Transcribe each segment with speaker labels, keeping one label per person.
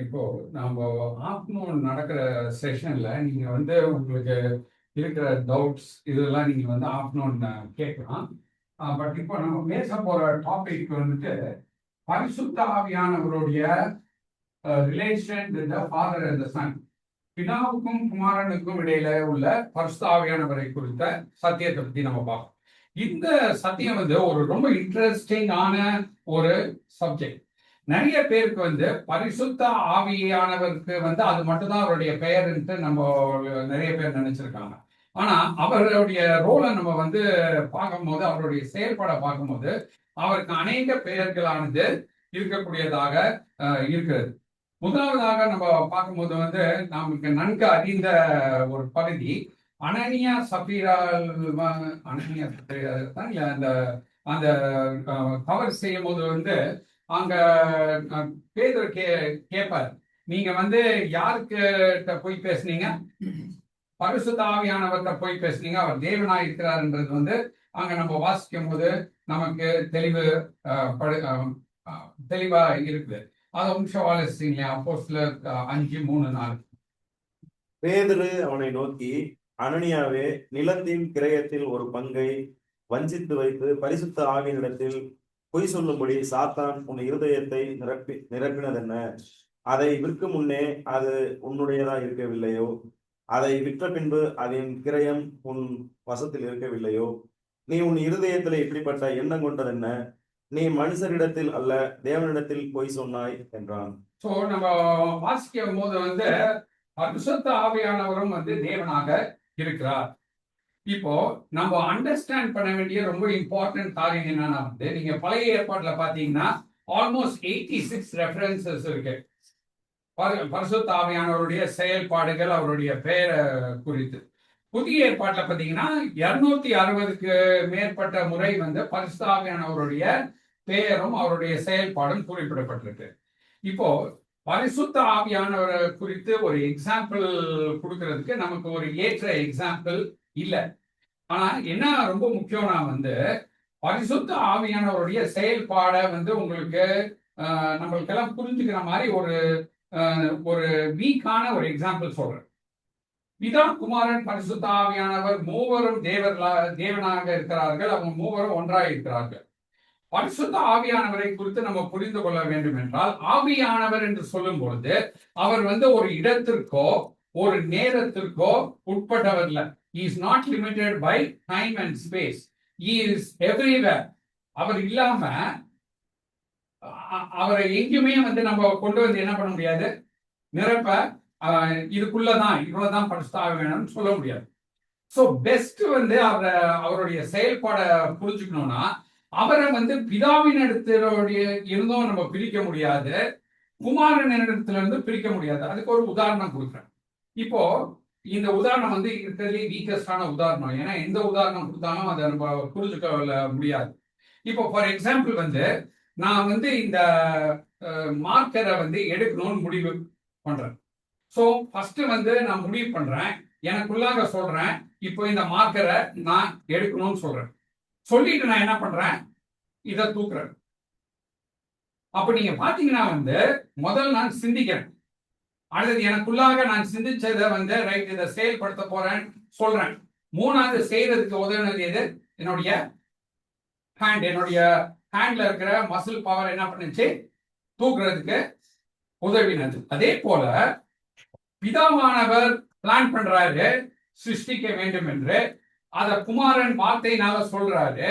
Speaker 1: இப்போ நம்ம ஆஃப்டர்நூன் நடக்கிற செஷன்ல நீங்க வந்து உங்களுக்கு இருக்கிற டவுட்ஸ் இதெல்லாம் நீங்க வந்து ஆஃப்டர்நூன் கேட்கலாம். பட் இப்போ நம்ம பேச போற டாபிக் வந்துட்டு பரிசுத்த ஆவியானவருடைய relation with the father and the son. பிதாவுக்கும் குமாரனுக்கும் இடையில உள்ள பரிசுத்த ஆவியானவரை குறித்த சத்தியத்தை பத்தி நம்ம பார்ப்போம். இந்த சத்தியம் வந்து ஒரு ரொம்ப இன்ட்ரெஸ்டிங்கான ஒரு சப்ஜெக்ட். நிறைய பேருக்கு வந்து பரிசுத்த ஆவியானவருக்கு வந்து அது மட்டும்தான் அவருடைய பெயர்ன்ட்டு நம்ம நிறைய பேர் நினைச்சிருக்காங்க. ஆனா அவருடைய ரோலை நம்ம வந்து பார்க்கும்போது, அவருடைய செயல்பாடை பார்க்கும்போது அவருக்கு அநேக பெயர்களானது இருக்கக்கூடியதாக இருக்கிறது. முதலாவதாக நம்ம பார்க்கும்போது வந்து நமக்கு நன்கு அறிந்த ஒரு பகுதி அனனியா சபீரா. அனனியா சபீரா தான் அந்த அந்த கவர் செய்யும் போது வந்து அங்க பேதுரு கேட்பார், நீங்க வந்து யாருக்கு போய் பேசுனீங்க? பரிசுத்த ஆவியானவர்கிட்ட போய் பேசுனீங்க, அவர் தேவனாய் இருக்கிறார்ன்றது வந்து அங்க நம்ம வாசிக்கும் போது நமக்கு தெளிவா இருக்குது. அதை நிமிஷம் வாசிங்க. அப்போஸ்தலர் 5:3-4.
Speaker 2: பேதுரு அவனை நோக்கி, அனனியாவே, நிலத்தின் கிரயத்தில் ஒரு பங்கை வஞ்சித்து வைத்து பரிசுத்த ஆவியினிடத்தில் பொய் சொல்லும்படி சாத்தான் உன் இருதயத்தை நிரப்பினதென்ன? அதை விற்கும் முன்னே அது உன்னுடையதா இருக்கவில்லையோ? அதை விற்ற பின்பு அதன் கிரயம் உன் வசத்தில் இருக்கவில்லையோ? நீ உன் இருதயத்தில் இப்படிப்பட்ட எண்ணம் கொண்டதென்ன? நீ மனுஷரிடத்தில் அல்ல, தேவனிடத்தில் பொய் சொன்னாய் என்றான்.
Speaker 1: சோ நம்ம வாசிக்கும் போது வந்து பரிசுத்த ஆவியானவரும் வந்து தேவனாக இருக்கிறார். இப்போ நம்ம அண்டர்ஸ்டாண்ட் பண்ண வேண்டிய ரொம்ப இம்பார்ட்டன்ட் காரியம் என்னன்னா வந்து, நீங்க பழைய ஏற்பாட்டுல பாத்தீங்கன்னா ஆல்மோஸ்ட் 86 ரெஃபரன்சஸ் இருக்கு பரிசுத்த ஆவியானவருடைய செயல்பாடுகள், அவருடைய பெயரை குறித்து. புதிய ஏற்பாட்டுல பாத்தீங்கன்னா 260க்கு மேற்பட்ட முறை வந்து பரிசுத்த ஆவியானவருடைய பெயரும் அவருடைய செயல்பாடும் குறிப்பிடப்பட்டிருக்கு. இப்போ பரிசுத்த ஆவியானவரை குறித்து ஒரு எக்ஸாம்பிள் கொடுக்கறதுக்கு நமக்கு ஒரு ஏற்ற எக்ஸாம்பிள் இல்லை. ஆனா என்ன ரொம்ப முக்கியம்னா வந்து, பரிசுத்த ஆவியானவருடைய செயல்பாடை வந்து உங்களுக்கு நம்மளுக்கெல்லாம் புரிஞ்சுக்கிற மாதிரி ஒரு வீக்கான ஒரு எக்ஸாம்பிள் சொல்றேன். பிதா, குமாரன், பரிசுத்த ஆவியானவர் மூவரும் தேவனாக இருக்கிறார்கள். அவங்க மூவரும் ஒன்றாக இருக்கிறார்கள். பரிசுத்த ஆவியானவரை குறித்து நம்ம புரிந்து கொள்ள வேண்டும் என்றால், ஆவியானவர் என்று சொல்லும் பொழுது அவர் வந்து ஒரு இடத்திற்கோ ஒரு நேரத்திற்கோ உட்பட்டவர் இல்லை. He is not limited by time and space. He is everywhere. அவர் இல்லாம அவரை எங்குமே வந்து நம்ம கொண்டு வந்து என்ன பண்ண முடியாது, நிரப்ப இதுக்குள்ளதான் இவ்வளவுதான் பரிசுத்த ஆவியானவர்னு சொல்ல முடியாது. சோ பெஸ்ட் வந்து அவருடைய செயல்பாடை புரிஞ்சுக்கணும்னா, அவரை வந்து பிதாவின் இடத்தினுடைய இருந்தும் நம்ம பிரிக்க முடியாது, குமாரன் இடத்துல இருந்து பிரிக்க முடியாது. அதுக்கு ஒரு உதாரணம் கொடுக்குறேன். இப்போ இந்த உதாரணம் வந்து இருக்கிறதுலே வீக்கஸ்டான உதாரணம். ஏன்னா எந்த உதாரணம் கொடுத்தாலும் அதை நம்ம புரிஞ்சுக்க முடியாது. இப்போ ஃபார் எக்ஸாம்பிள் வந்து நான் வந்து இந்த மார்க்கரை வந்து எடுக்கணும்னு முடிவு பண்றேன். ஸோ ஃபர்ஸ்ட் வந்து நான் முடிவு பண்றேன், எனக்குள்ளாக சொல்றேன், இப்போ இந்த மார்க்கரை நான் எடுக்கணும்னு சொல்றேன். சொல்லிட்டு நான் என்ன பண்றேன், இதை தூக்குறேன். அப்ப நீங்க பாத்தீங்கன்னா வந்து முதல் நான் சிந்திக்கிறேன், அடுத்தது எனக்குள்ளாக நான் சிந்திச்சதை வந்து ரைட் இதை செயல்படுத்த போறேன் சொல்றேன். மூணாவது செய்யறதுக்கு உதவினது எது? என்னுடைய ஹேண்ட். என்னுடைய ஹேண்ட்ல இருக்கிற மசில் பவர் என்ன பண்ணுச்சு, தூக்குறதுக்கு உதவினது. அதே போல பிதாவானவர் பிளான் பண்றாரு சிருஷ்டிக்க வேண்டும் என்று, அத குமாரன் வார்த்தையினால சொல்றாரு,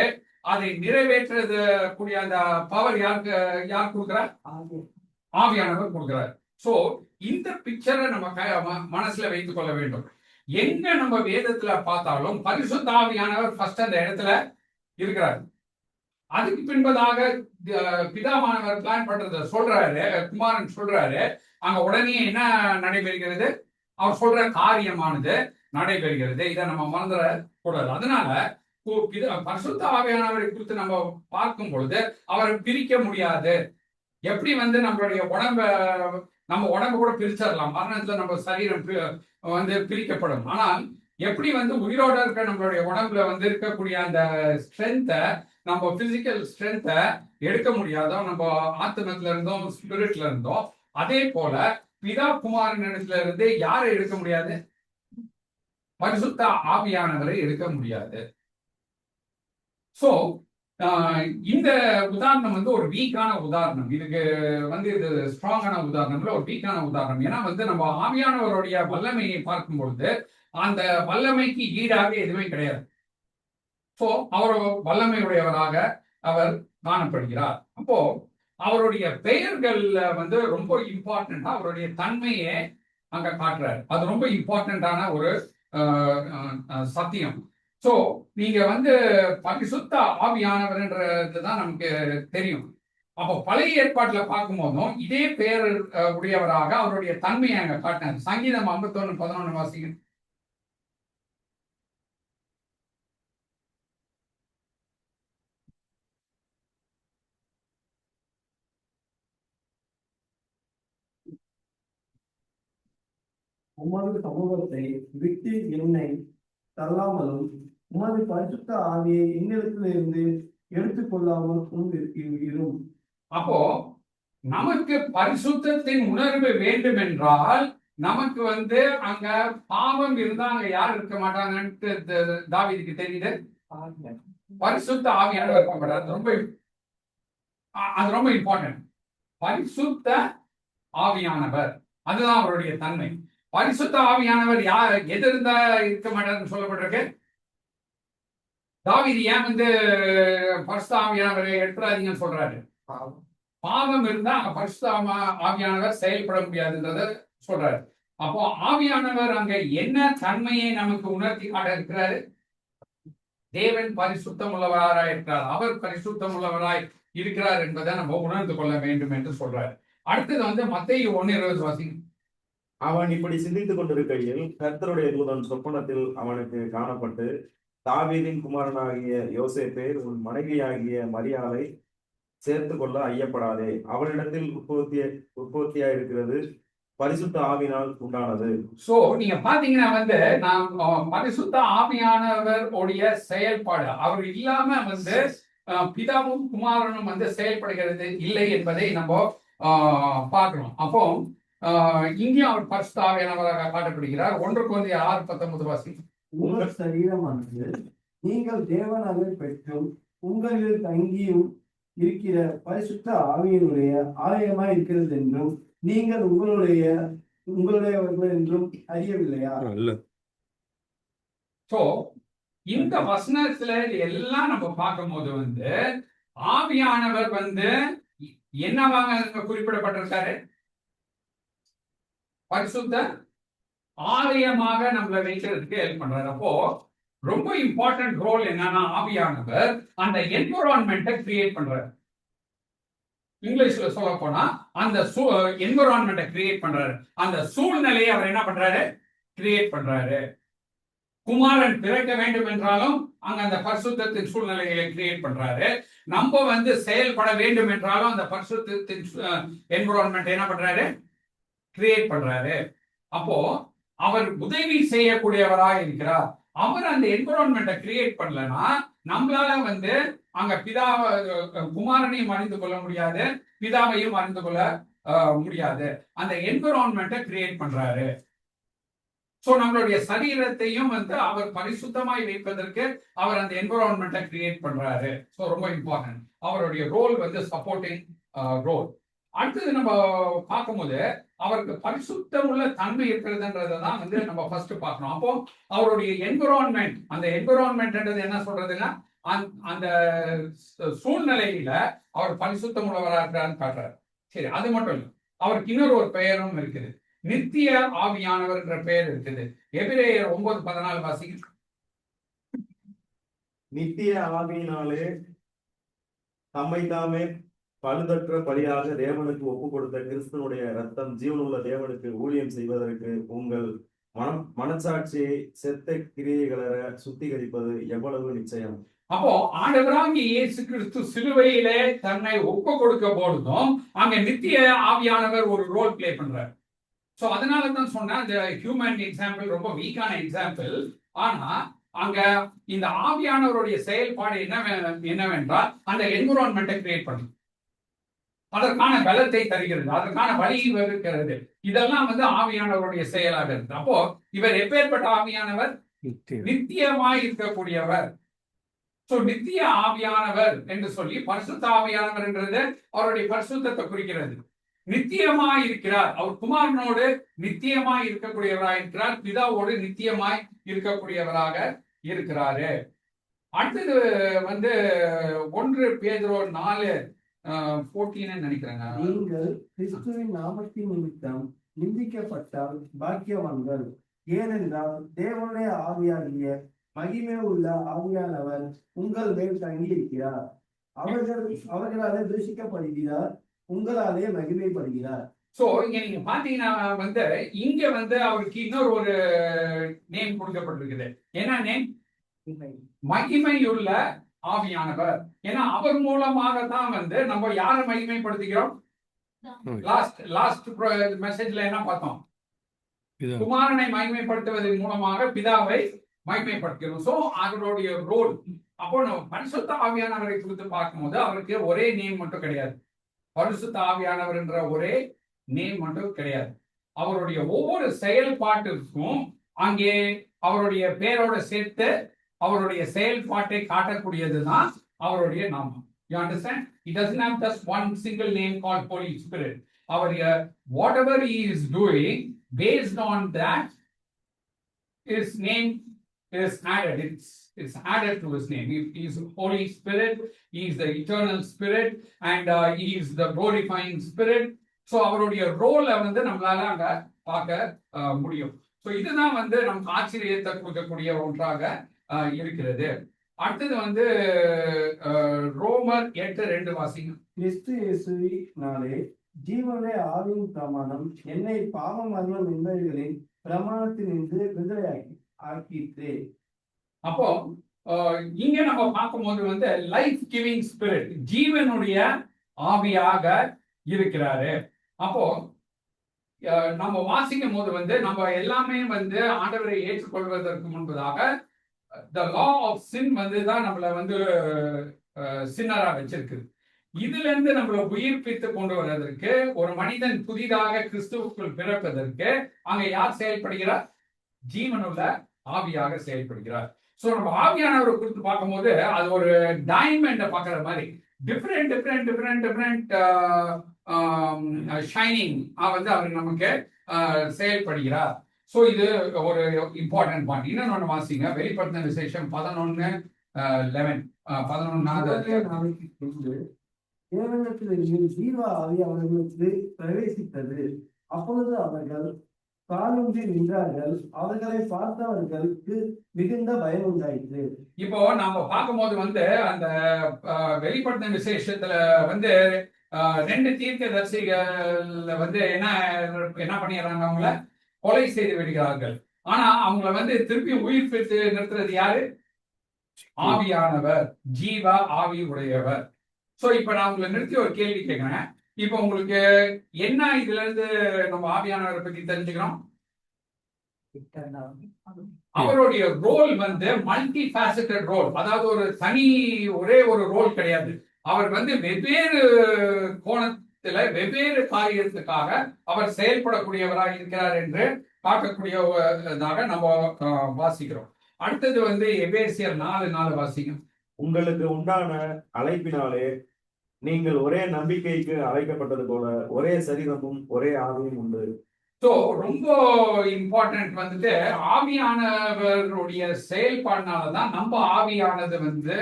Speaker 1: அதை நிறைவேற்றது கூடிய அந்த பவர் யார் கொடுக்கிறார்? ஆவியானவர் கொடுக்கிறார். சோ இந்த பிக்சரை நம்ம மனசுல வைத்துக் கொள்ள வேண்டும். எங்க நம்ம வேதத்துல பார்த்தாலும் பரிசுத்த ஆவியானவர் ஃபர்ஸ்ட் அந்த இடத்துல இருக்கிறார். அதுக்கு பின்பதாக பிதாவானவர் பிளான் பண்றத சொல்றாரு, குமாரன் சொல்றாரு, அங்க உடனே என்ன நடைபெறுகிறது? அவர் சொல்ற காரியமானது நடைபெறுகிறது. இதை நம்ம மறந்துட கூடாது. அதனால பரிசுத்த ஆவியானவரை குறித்து நம்ம பார்க்கும் பொழுது அவரை பிரிக்க முடியாது. எப்படி வந்து நம்மளுடைய நம்ம உடம்பு கூட பிரிச்சிடலாம், மரணத்துல நம்ம சரீரம் வந்து பிரிக்கப்படும். ஆனால் எப்படி வந்து உயிரோட இருக்க நம்மளுடைய உடம்புல வந்து இருக்கக்கூடிய அந்த ஸ்ட்ரென்த்தை, நம்ம பிசிக்கல் ஸ்ட்ரென்த்தை எடுக்க முடியாதோ, நம்ம ஆத்மத்துல இருந்தோம் ஸ்பிரிட்ல இருந்தோம், அதே போல பிதா குமாரனிடத்துல இருந்து யாரை எடுக்க முடியாது? பரிசுத்த ஆவியானவரை எடுக்க முடியாது. சோ இந்த உதாரணம் வந்து ஒரு வீக்கான உதாரணம். இதுக்கு வந்து இது ஸ்ட்ராங்கான உதாரணம் இல்ல, ஒரு வீக்கான உதாரணம். ஏன்னா வந்து நம்ம ஆவியானவருடைய வல்லமையை பார்க்கும் பொழுது அந்த வல்லமைக்கு ஈடாக எதுவுமே கிடையாது. சோ அவர் வல்லமையுடையவராக அவர் காணப்படுகிறார். அப்போ அவருடைய பெயர்கள்ல வந்து ரொம்ப இம்பார்ட்டண்டா அவருடைய தன்மையை அங்க காட்டுறாரு. அது ரொம்ப இம்பார்ட்டண்டான ஒரு சத்தியம். சோ நீங்க வந்து பரிசுத்த ஆவியானவர்ன்றதுதான் நமக்கு தெரியும். அப்போ பழைய ஏற்பாட்டுல பார்க்கும் போதும் இதே பெயர் உடையவராக அவருடைய தன்மையை அங்க காட்டினார். சங்கீதம் 51:11 வாசிங்க.
Speaker 3: உமது சமூகத்தை விட்டு என்னை தள்ளாமலும் உமது பரிசுத்த ஆவியை என்னிடத்திலிருந்து எடுத்துக்கொள்ளாமல் இரும்.
Speaker 1: அப்போ நமக்கு பரிசுத்தத்தின் உணர்வு வேண்டும் என்றால் நமக்கு வந்து அங்க பாவம் இருந்தா அங்க யார் இருக்க மாட்டாங்கன்னு தாவீதுக்கு தெரியுது. பரிசுத்த ஆவியானவர் இருக்க மாட்டார். அது ரொம்ப இம்பார்ட்டன்ட். பரிசுத்த ஆவியானவர், அதுதான் அவருடைய தன்மை. பரிசுத்த ஆவியானவர் யார் எது இருந்தா இருக்க மாட்டார்னு சொல்லப்பட்டிருக்கு. தாவீது ஏன் வந்து பரிசுத்த ஆவியானவரை எடுத்துறாதீங்கன்னு சொல்றாரு? பாவம் இருந்தா அங்க பரிசுத்த ஆவியானவர் செயல்பட முடியாதுன்றத சொல்றாரு. அப்போ ஆவியானவர் அங்க என்ன தன்மையை நமக்கு உணர்த்தி காட்ட இருக்கிறாரு? தேவன் பரிசுத்தம் உள்ளவராய் இருக்கிறார், அவர் பரிசுத்தம் உள்ளவராய் இருக்கிறார் என்பதை நம்ம உணர்ந்து கொள்ள வேண்டும் என்று சொல்றாரு. அடுத்தது வந்து மத்தேயு 1:20 வாசிங்க.
Speaker 2: அவன் இப்படி சிந்தித்துக் கொண்டிருக்கையில் கர்த்தருடைய தூதன் சொப்பனத்தில் அவனுக்கு காணப்பட்டு, தாவீதின் குமாரனாகிய யோசேப்பே, உன் மனைவியாகிய மரியாளை சேர்த்து கொள்ள ஐயப்படாதே, அவளிடத்தில் உற்பத்தியா இருக்கிறது பரிசுத்த ஆவியினால் உண்டானது.
Speaker 1: சோ நீங்க பாத்தீங்கன்னா வந்து நாம் பரிசுத்த ஆவியானவர் உடைய செயல்பாடு அவர் இல்லாம வந்து பிதாவும் குமாரனும் வந்து செயல்படுகிறது இல்லை என்பதை நம்ம பார்க்கிறோம். அப்போ இங்கேயும் அவர் பரிசுத்த ஆவியானவராக காட்டப்படுகிறார். 1 Corinthians 6:19 வாசி.
Speaker 3: உங்கள் சரீரமானது நீங்கள் தேவனாக பெற்றும் உங்களில் தங்கியும் இருக்கிற பரிசுத்த ஆவியினுடைய ஆலயமாய் இருக்கிறது என்றும் நீங்கள் உங்களுடையவர்கள் என்றும் அறியவில்லையா?
Speaker 1: சோ இந்த வசனத்துல எல்லாம் நம்ம பார்க்கும் போது வந்து ஆவியானவர் வந்து என்னவாங்க குறிப்பிடப்பட்டிருக்காரு? பரிசுத்த ஆலயமாக நம்மளை வைக்கிறதுக்கு ஹெல்ப் பண்றாரு. அப்போ ரொம்ப இம்பார்ட்டன்ட் ரோல் என்னன்னா ஆவியானவர் அந்த என்விரான்மெண்ட்டை கிரியேட் பண்றாரு. இங்கிலீஷ்ல சொல்ல போனா அந்த என்விரான்மெண்ட்டை கிரியேட் பண்றாரு. அந்த சூழ்நிலையை அவர் என்ன பண்றாரு? கிரியேட் பண்றாரு. குமாரன் பிறக்க வேண்டும் என்றாலும் அங்க அந்த பரிசுத்தத்தின் சூழ்நிலைகளை கிரியேட் பண்றாரு. நம்ம வந்து செயல்பட வேண்டும் என்றாலும் அந்த பரிசுத்தத்தின் என்விரான்மெண்ட் என்ன பண்றாரு? கிரியேட் பண்றாரு. அப்போ அவர் உதவி செய்யக்கூடியவராக இருக்கிறார். அவர் அந்த என்விரான்மெண்ட்டை கிரியேட் பண்ணலன்னா நம்மளால வந்து அங்க குமாரனையும் அறிந்து கொள்ள முடியாது, பிதாவையும் அறிந்து கொள்ள முடியாது. அந்த என்விரான்மெண்ட்டை கிரியேட் பண்றாரு. சோ நம்மளுடைய சரீரத்தையும் வந்து அவர் பரிசுத்தமாய் வைப்பதற்கு அவர் அந்த என்விரான்மெண்ட்டை கிரியேட் பண்றாரு. சோ ரொம்ப இம்பார்ட்டன்ட் அவருடைய ரோல் வந்து சப்போர்ட்டிங் ரோல். அடுத்தது நம்ம பார்க்கும்போது அவருக்கு பரிசுத்தம் உள்ள தன்மை இருக்கிறதுன்றதான் வந்து நம்ம ஃபர்ஸ்ட் பார்க்கணும். அப்போ அவருடைய என்விரான்மெண்ட், அந்த என்விரான்மெண்ட் என்ன சொல்றதுன்னா அந்த சூழ்நிலையில அவர் பரிசுத்தம் உள்ளவராக இருக்கிறான்னு காட்டுறாரு. சரி, அது மட்டும் இல்லை, அவருக்கு இன்னொரு பெயரும் இருக்குது. நித்திய ஆவியானவர் என்ற பெயர் இருக்குது. எபிரேயர் 9:14 வாசிங்க.
Speaker 2: நித்திய ஆவியினாலே தம்மை தாமே பழுதற்ற பலியாக தேவனுக்கு ஒப்பு கொடுத்த கிறிஸ்துவனுடைய ரத்தம் ஜீவனுள்ள தேவனுக்கு ஊழியம் செய்வதற்கு உங்கள் மனசாட்சியை செத்த கிரியைகள சுத்திகரிப்பது எவ்வளவு நிச்சயம்.
Speaker 1: அப்போ ஆண்டவராகிய இயேசு கிறிஸ்து சிலுவையிலே தன்னை ஒப்பு கொடுக்க போதும் அங்க நித்திய ஆவியானவர் ஒரு ரோல் பிளே பண்றார். சோ அதனாலதான் சொன்னேன் இந்த ஹியூமன் எக்ஸாம்பிள் ரொம்ப வீக்கான எக்ஸாம்பிள். ஆனா அங்க இந்த ஆவியானவருடைய செயல்பாடு என்னவென்றால் அந்த என்விரான்மெண்ட்டை கிரியேட் பண்ணும். அதற்கான பலத்தை தருகிறது, அதற்கான வழியை இருக்கிறது. இதெல்லாம் வந்து ஆவியானவருடைய செயலாக இருக்கு. அப்போ இவர் எப்பேற்பட்ட ஆவியானவர்? நித்தியமாய் இருக்கக்கூடியவர். சோ நித்திய ஆவியானவர் என்று சொல்லி பரிசுத்த ஆவியானவர் என்றது அவருடைய பரிசுத்தத்தை குறிக்கிறது. நித்தியமாய் இருக்கிறார். அவர் குமாரனோடு நித்தியமாய் இருக்கக்கூடியவராக இருக்கிறார், பிதாவோடு நித்தியமாய் இருக்கக்கூடியவராக இருக்கிறாரு. அடுத்தது வந்து 1 பேதுரு 4:14 நினைக்கிறேங்க.
Speaker 3: நீங்கள் கிறிஸ்துவின் நாமத்தின் நிமித்தம் நிந்திக்கப்பட்டால் பாக்கியவான்கள், ஏனென்றால் தேவனுடைய ஆவியாகிய மகிமை உள்ள ஆவியானவர் உங்கள் மேல் தங்கி இருக்கிறார். அவர்களாலே தூஷிக்கப்படுகிறார், உங்களாலே மகிமைப்படுகிறார்.
Speaker 1: சோ இங்க நீங்க பாத்தீங்கன்னா வந்து இங்க வந்து அவருக்கு இன்னொரு ஒரு நேம் கொடுக்கப்பட்டிருக்குது. என்ன நேம்? மகிமையுள்ள ஆவியானவர். ஏன்னா அவர் மூலமாக தான் வந்து நம்ம யாரை மகிமைப்படுத்துகிறோம்? லாஸ்ட் மெசேஜ்ல என்ன பார்த்தோம்? குமாரனை மகிமைப்படுத்துவதன் மூலமாக பிதாவை மகிமைப்படுத்துகிறோம். சோ அவருடைய ரோல். அப்போ நம்ம பரிசுத்த ஆவியானவரை குறித்து பார்க்கும்போது அவருக்கு ஒரே நேம் மட்டும் கிடையாது. பரிசுத்த ஆவியானவர் என்ற ஒரே நேம் மட்டும் கிடையாது. அவருடைய ஒவ்வொரு செயல்பாட்டிற்கும் அங்கே அவருடைய பேரோட சேர்த்து அவருடைய செயல்பாட்டை காட்டக்கூடியதுதான் அவருடைய நாமம். You understand? He doesn't have just one single name called Holy Spirit. Whatever he is doing, based on that, his name is added. It's added to his name. He is Holy Spirit. He is the eternal Spirit, and he is the glorifying Spirit. So அவருடைய ரோலை வந்து நம்மளால அங்க பார்க்க முடியும். So இதுதான் வந்து நமக்கு ஆச்சரியத்தை கொடுக்கக்கூடிய ஒன்றாக இருக்கிறது. அடுத்தது வந்து ரோமர் 8:2 வாசிங்க.
Speaker 3: கிறிஸ்து இயேசுவினாலே ஜீவனுடைய ஆவியின் பிரமாணம் என்னை பாவம் மரணம் என்பவைகளின் பிரமாணத்தினின்று விடுதலையாக்கி ஆக்கிற்றே.
Speaker 1: அப்போ இங்க நம்ம பார்க்கும்போது வந்து லைஃப் கிவிங் ஸ்பிரிட், ஜீவனுடைய ஆவியாக இருக்கிறாரு. அப்போ நம்ம வாசிக்கும் போது வந்து நம்ம எல்லாமே வந்து ஆண்டவரை ஏற்றுக்கொள்வதற்கு முன்பதாக the law of sin வந்து தான் நம்மளை வந்து சின்னரா வச்சிருக்கு. இதுல இருந்து நம்மளை உயிர்ப்பித்து கொண்டு வருவதற்கு, ஒரு மனிதன் புதிதாக கிறிஸ்துவுக்குள் பிறப்பதற்கு அங்க யார் செயல்படுகிறார்? ஜீவனுள்ள ஆவியாக செயல்படுகிறார். சோ நம்ம ஆவியானவரை குறித்து பார்க்கும்போது அது ஒரு டைமண்டை பார்க்கிற மாதிரி டிஃப்ரெண்ட் ஷைனிங் வந்து அவர் நமக்கு செயல்படுகிறார். சோ இது ஒரு இம்பார்ட்டன்ட் பாயிண்ட். இன்னொன்னு வாசிங்க, வெளிப்படுத்தின விசேஷம் 11:11
Speaker 3: தேவனிடத்தில் ஜீவ ஆவி அவர்களுக்கு பிரவேசித்தது. அப்பொழுது அவர்கள் காலூன்றி நின்றார்கள். அவர்களை பார்த்தவர்களுக்கு மிகுந்த பயம் உண்டாயிற்று.
Speaker 1: இப்போ நாம பார்க்கும்போது வந்து அந்த வெளிப்படுத்தின விசேஷத்துல வந்து 2 தீர்க்கதரிசிகள் வந்து என்ன பண்ணிடுறாங்க? அவங்கள கொலை செய்து விடுகிறார்கள். ஆனா அவங்கள வந்து திருப்பி உயிர்ப்பித்து நிறுத்துறது யாரு? ஆவியானவர், ஜீவ ஆவி உடையவர். சோ இப்ப நான் உங்களை நிறுத்தி ஒரு கேள்வி கேட்கிறேன். இப்ப உங்களுக்கு என்ன இதுல இருந்து நம்ம ஆவியானவரை பத்தி தெரிஞ்சுக்கிறோம்? அவருடைய ரோல் வந்து மல்டி ஃபேசட்டட் ரோல். அதாவது ஒரே ஒரு ரோல் கிடையாது. அவர் வந்து வெவ்வேறு கோணத்துல வெவ்வேறு காரியத்துக்காக அவர் செயல்படக்கூடியவராக இருக்கிறார் என்று பார்க்கக்கூடியதாக நம்ம வாசிக்கிறோம். அடுத்தது வந்து எபேசியர் 4:4 வாசிங்க.
Speaker 2: உங்களுக்கு உண்டான அழைப்பினாலே நீங்கள் ஒரே நம்பிக்கைக்கு அழைக்கப்பட்டது போல ஒரே சரீரமும் ஒரே ஆவியும் உண்டு.
Speaker 1: ஸோ ரொம்ப இம்பார்ட்டன்ட் வந்துட்டு ஆவியானவருடைய செயல்பாடுனாலதான் நம்ம ஆவியானது வந்து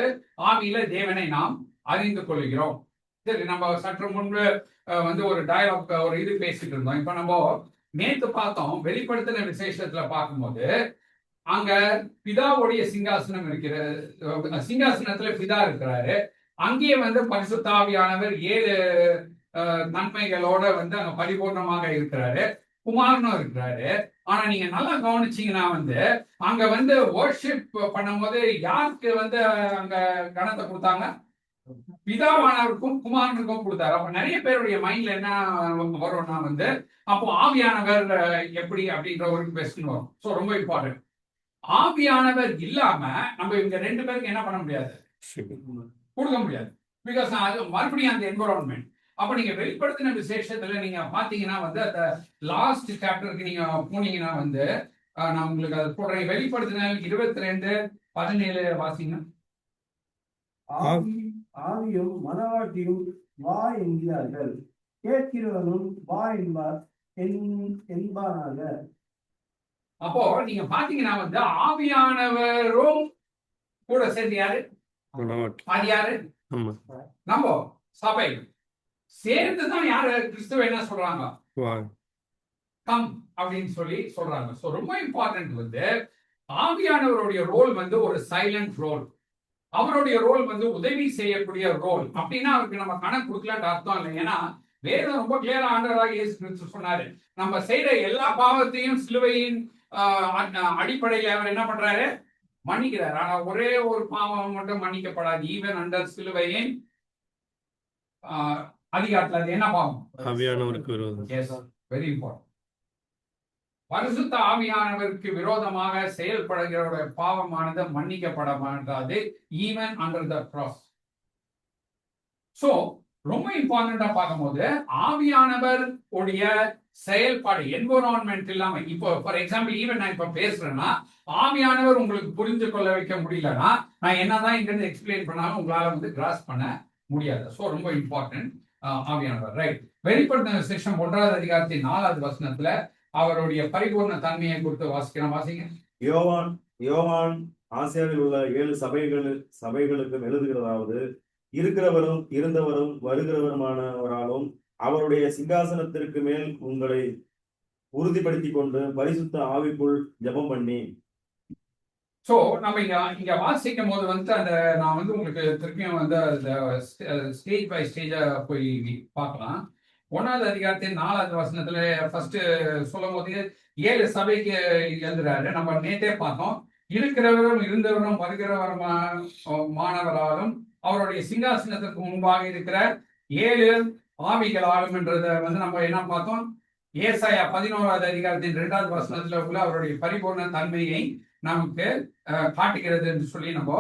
Speaker 1: ஆவியில தேவனை நாம் அறிந்து கொள்கிறோம். சரி, நம்ம சற்று முன்பு வந்து ஒரு டயலாக் ஒரு இது பேசிட்டு இருந்தோம். இப்ப நம்ம நேத்து பார்த்தோம், வெளிப்படுத்தின விசேஷத்துல பார்க்கும்போது அங்க பிதாவுடைய சிங்காசனம் இருக்கிறது. சிங்காசனத்துல பிதா இருக்கிறாரு. அங்கேயே வந்து பரிசுத்த ஆவியானவர் 7 நன்மைகளோட வந்து அங்க பரிபூர்ணமாக இருக்கிறாரு. குமாரனும் இருக்கிறாரு. ஆனா நீங்க நல்லா கவனிச்சீங்கன்னா வந்து அங்க வந்து வர்ஷிப் பண்ணும்போது யாருக்கு வந்து அங்க கணத்தை கொடுத்தாங்க? பிதாவானவருக்கும் குமாரனுக்கும் கொடுத்தாரு. அப்ப நிறைய பேருடைய மைண்ட்ல என்ன வரும்னா வந்து அப்போ ஆவியானவர் எப்படி அப்படின்ற ஒரு கொஸ்டின் வரும். ஸோ ரொம்ப இம்பார்ட்டன்ட். ஆவியானவர் இல்லாம நம்ம இவங்க 2 பேருக்கு என்ன பண்ண முடியாது? கொடுக்க முடியாது. பிகாஸ் அது மறுபடியும் அந்த என்விரான்மெண்ட். அப்ப நீங்க வெளிப்படுத்தின விசேஷத்துல நீங்க பாத்தீங்கன்னா வந்து அந்த லாஸ்ட் சாப்டருக்கு நீங்க போனீங்கன்னா வந்து நான் உங்களுக்கு அதை போடுறேன். வெளிப்படுத்தின 22:17 வாசிங்க.
Speaker 3: ஆவியும் மனவாட்டியும் வா என்கிறார்கள், கேட்கிறவனும் வா என்பானாக.
Speaker 1: அப்போ நீங்க பாத்தீங்கன்னா வந்து ஆவியானவரும் கூட சேர்ந்து யாரு? அது யாரு? நம்ம சபை சேர்ந்துதான் யாரு கிறிஸ்துவ என்ன சொல்றாங்க? கம் அப்படின்னு சொல்லி சொல்றாங்க. சோ ரொம்ப இம்பார்ட்டன்ட் வந்து ஆவியானவருடைய ரோல் வந்து ஒரு சைலண்ட் ரோல். அவருடைய ரோல் வந்து உதவி செய்யக்கூடிய ரோல். அப்படின்னா அவருக்கு நம்ம கணக்கு கொடுக்கலான்னு அர்த்தம் இல்லை. ஏன்னா வேதம் ரொம்ப கிளியரா ஆண்டவராக இயேசு கிறிஸ்து சொன்னாரு, நம்ம செய்யற எல்லா பாவத்தையும் சிலுவையின் அடிப்படையில் அவர் என்ன பண்றாரு? மன்னிக்கிறார். ஆனா ஒரே ஒரு பாவம் மட்டும் மன்னிக்கப்படாது. ஈவன் அண்டர் சிலுவையின் அதிகாரத்தில் அது என்ன பாவம்?
Speaker 4: ஆவியானவருக்கு விரோதம்.
Speaker 1: Very important. பரிசுத்த ஆவியானவருக்கு விரோதமாக செயல்படுகிற பாவமானது மன்னிக்கப்பட மாட்டாது, even under the cross. So ரொம்ப இம்பார்ட்டண்டா பார்க்கும்போது ஆவியானவர் உடைய செயல்பாடு என்விரான்மெண்ட் இல்லாம, இப்போ ஃபார் எக்ஸாம்பிள் ஈவன் நான் இப்ப பேசுறேன்னா ஆவியானவர் உங்களுக்கு புரிந்து கொள்ள வைக்க முடியலன்னா நான் என்னதான் இங்க இருந்து எக்ஸ்பிளைன் பண்ணாலும் உங்களால வந்து கிராஸ் பண்ண முடியாது. சோ ரொம்ப இம்பார்ட்டன்ட் ஆவியானவர். ரைட். வெளிப்படுத்தின விசேஷம் 1ஆம் அதிகாரத்தின் 4வது வசனத்துல அவருடைய பரிபூர்ண தன்மையை குறித்து வாசிங்க.
Speaker 2: யோவான் ஆசியாவில் உள்ள 7 சபைகளுக்கு எழுதுகிறதாவது, இருக்கிறவரும் இருந்தவரும் வருகிறவருமானவராலும் அவருடைய சிங்காசனத்திற்கு மேல் உங்களை உறுதிப்படுத்தி கொண்டு பரிசுத்த ஆவிக்குள் ஜெபம் பண்ணி.
Speaker 1: சோ நம்ம இங்க வாசிக்கும் போது வந்து அந்த நான் வந்து உங்களுக்கு திருப்பியும் வந்து ஸ்டேஜ் பை ஸ்டேஜா போய் பார்க்கலாம். 1ஆவது அதிகாரத்தின் 4வது வசனத்துல ஃபர்ஸ்ட் சொல்லும் போது 7 சபைக்கு எழுதுறாரு. நம்ம நேற்றே பார்த்தோம், இருக்கிறவரும் இருந்தவரும் வருகிறவருமானவராலும் அவருடைய சிங்காசனத்திற்கு முன்பாக இருக்கிற 7 ஆவிகளாலும் என்றதை வந்து நம்ம என்ன பார்த்தோம்? ஏசாயா 11ஆவது அதிகாரத்தின் 2வது வசனத்துல உள்ள அவருடைய பரிபூர்ண தன்மையை நமக்கு காட்டுகிறது என்று சொல்லி நம்ம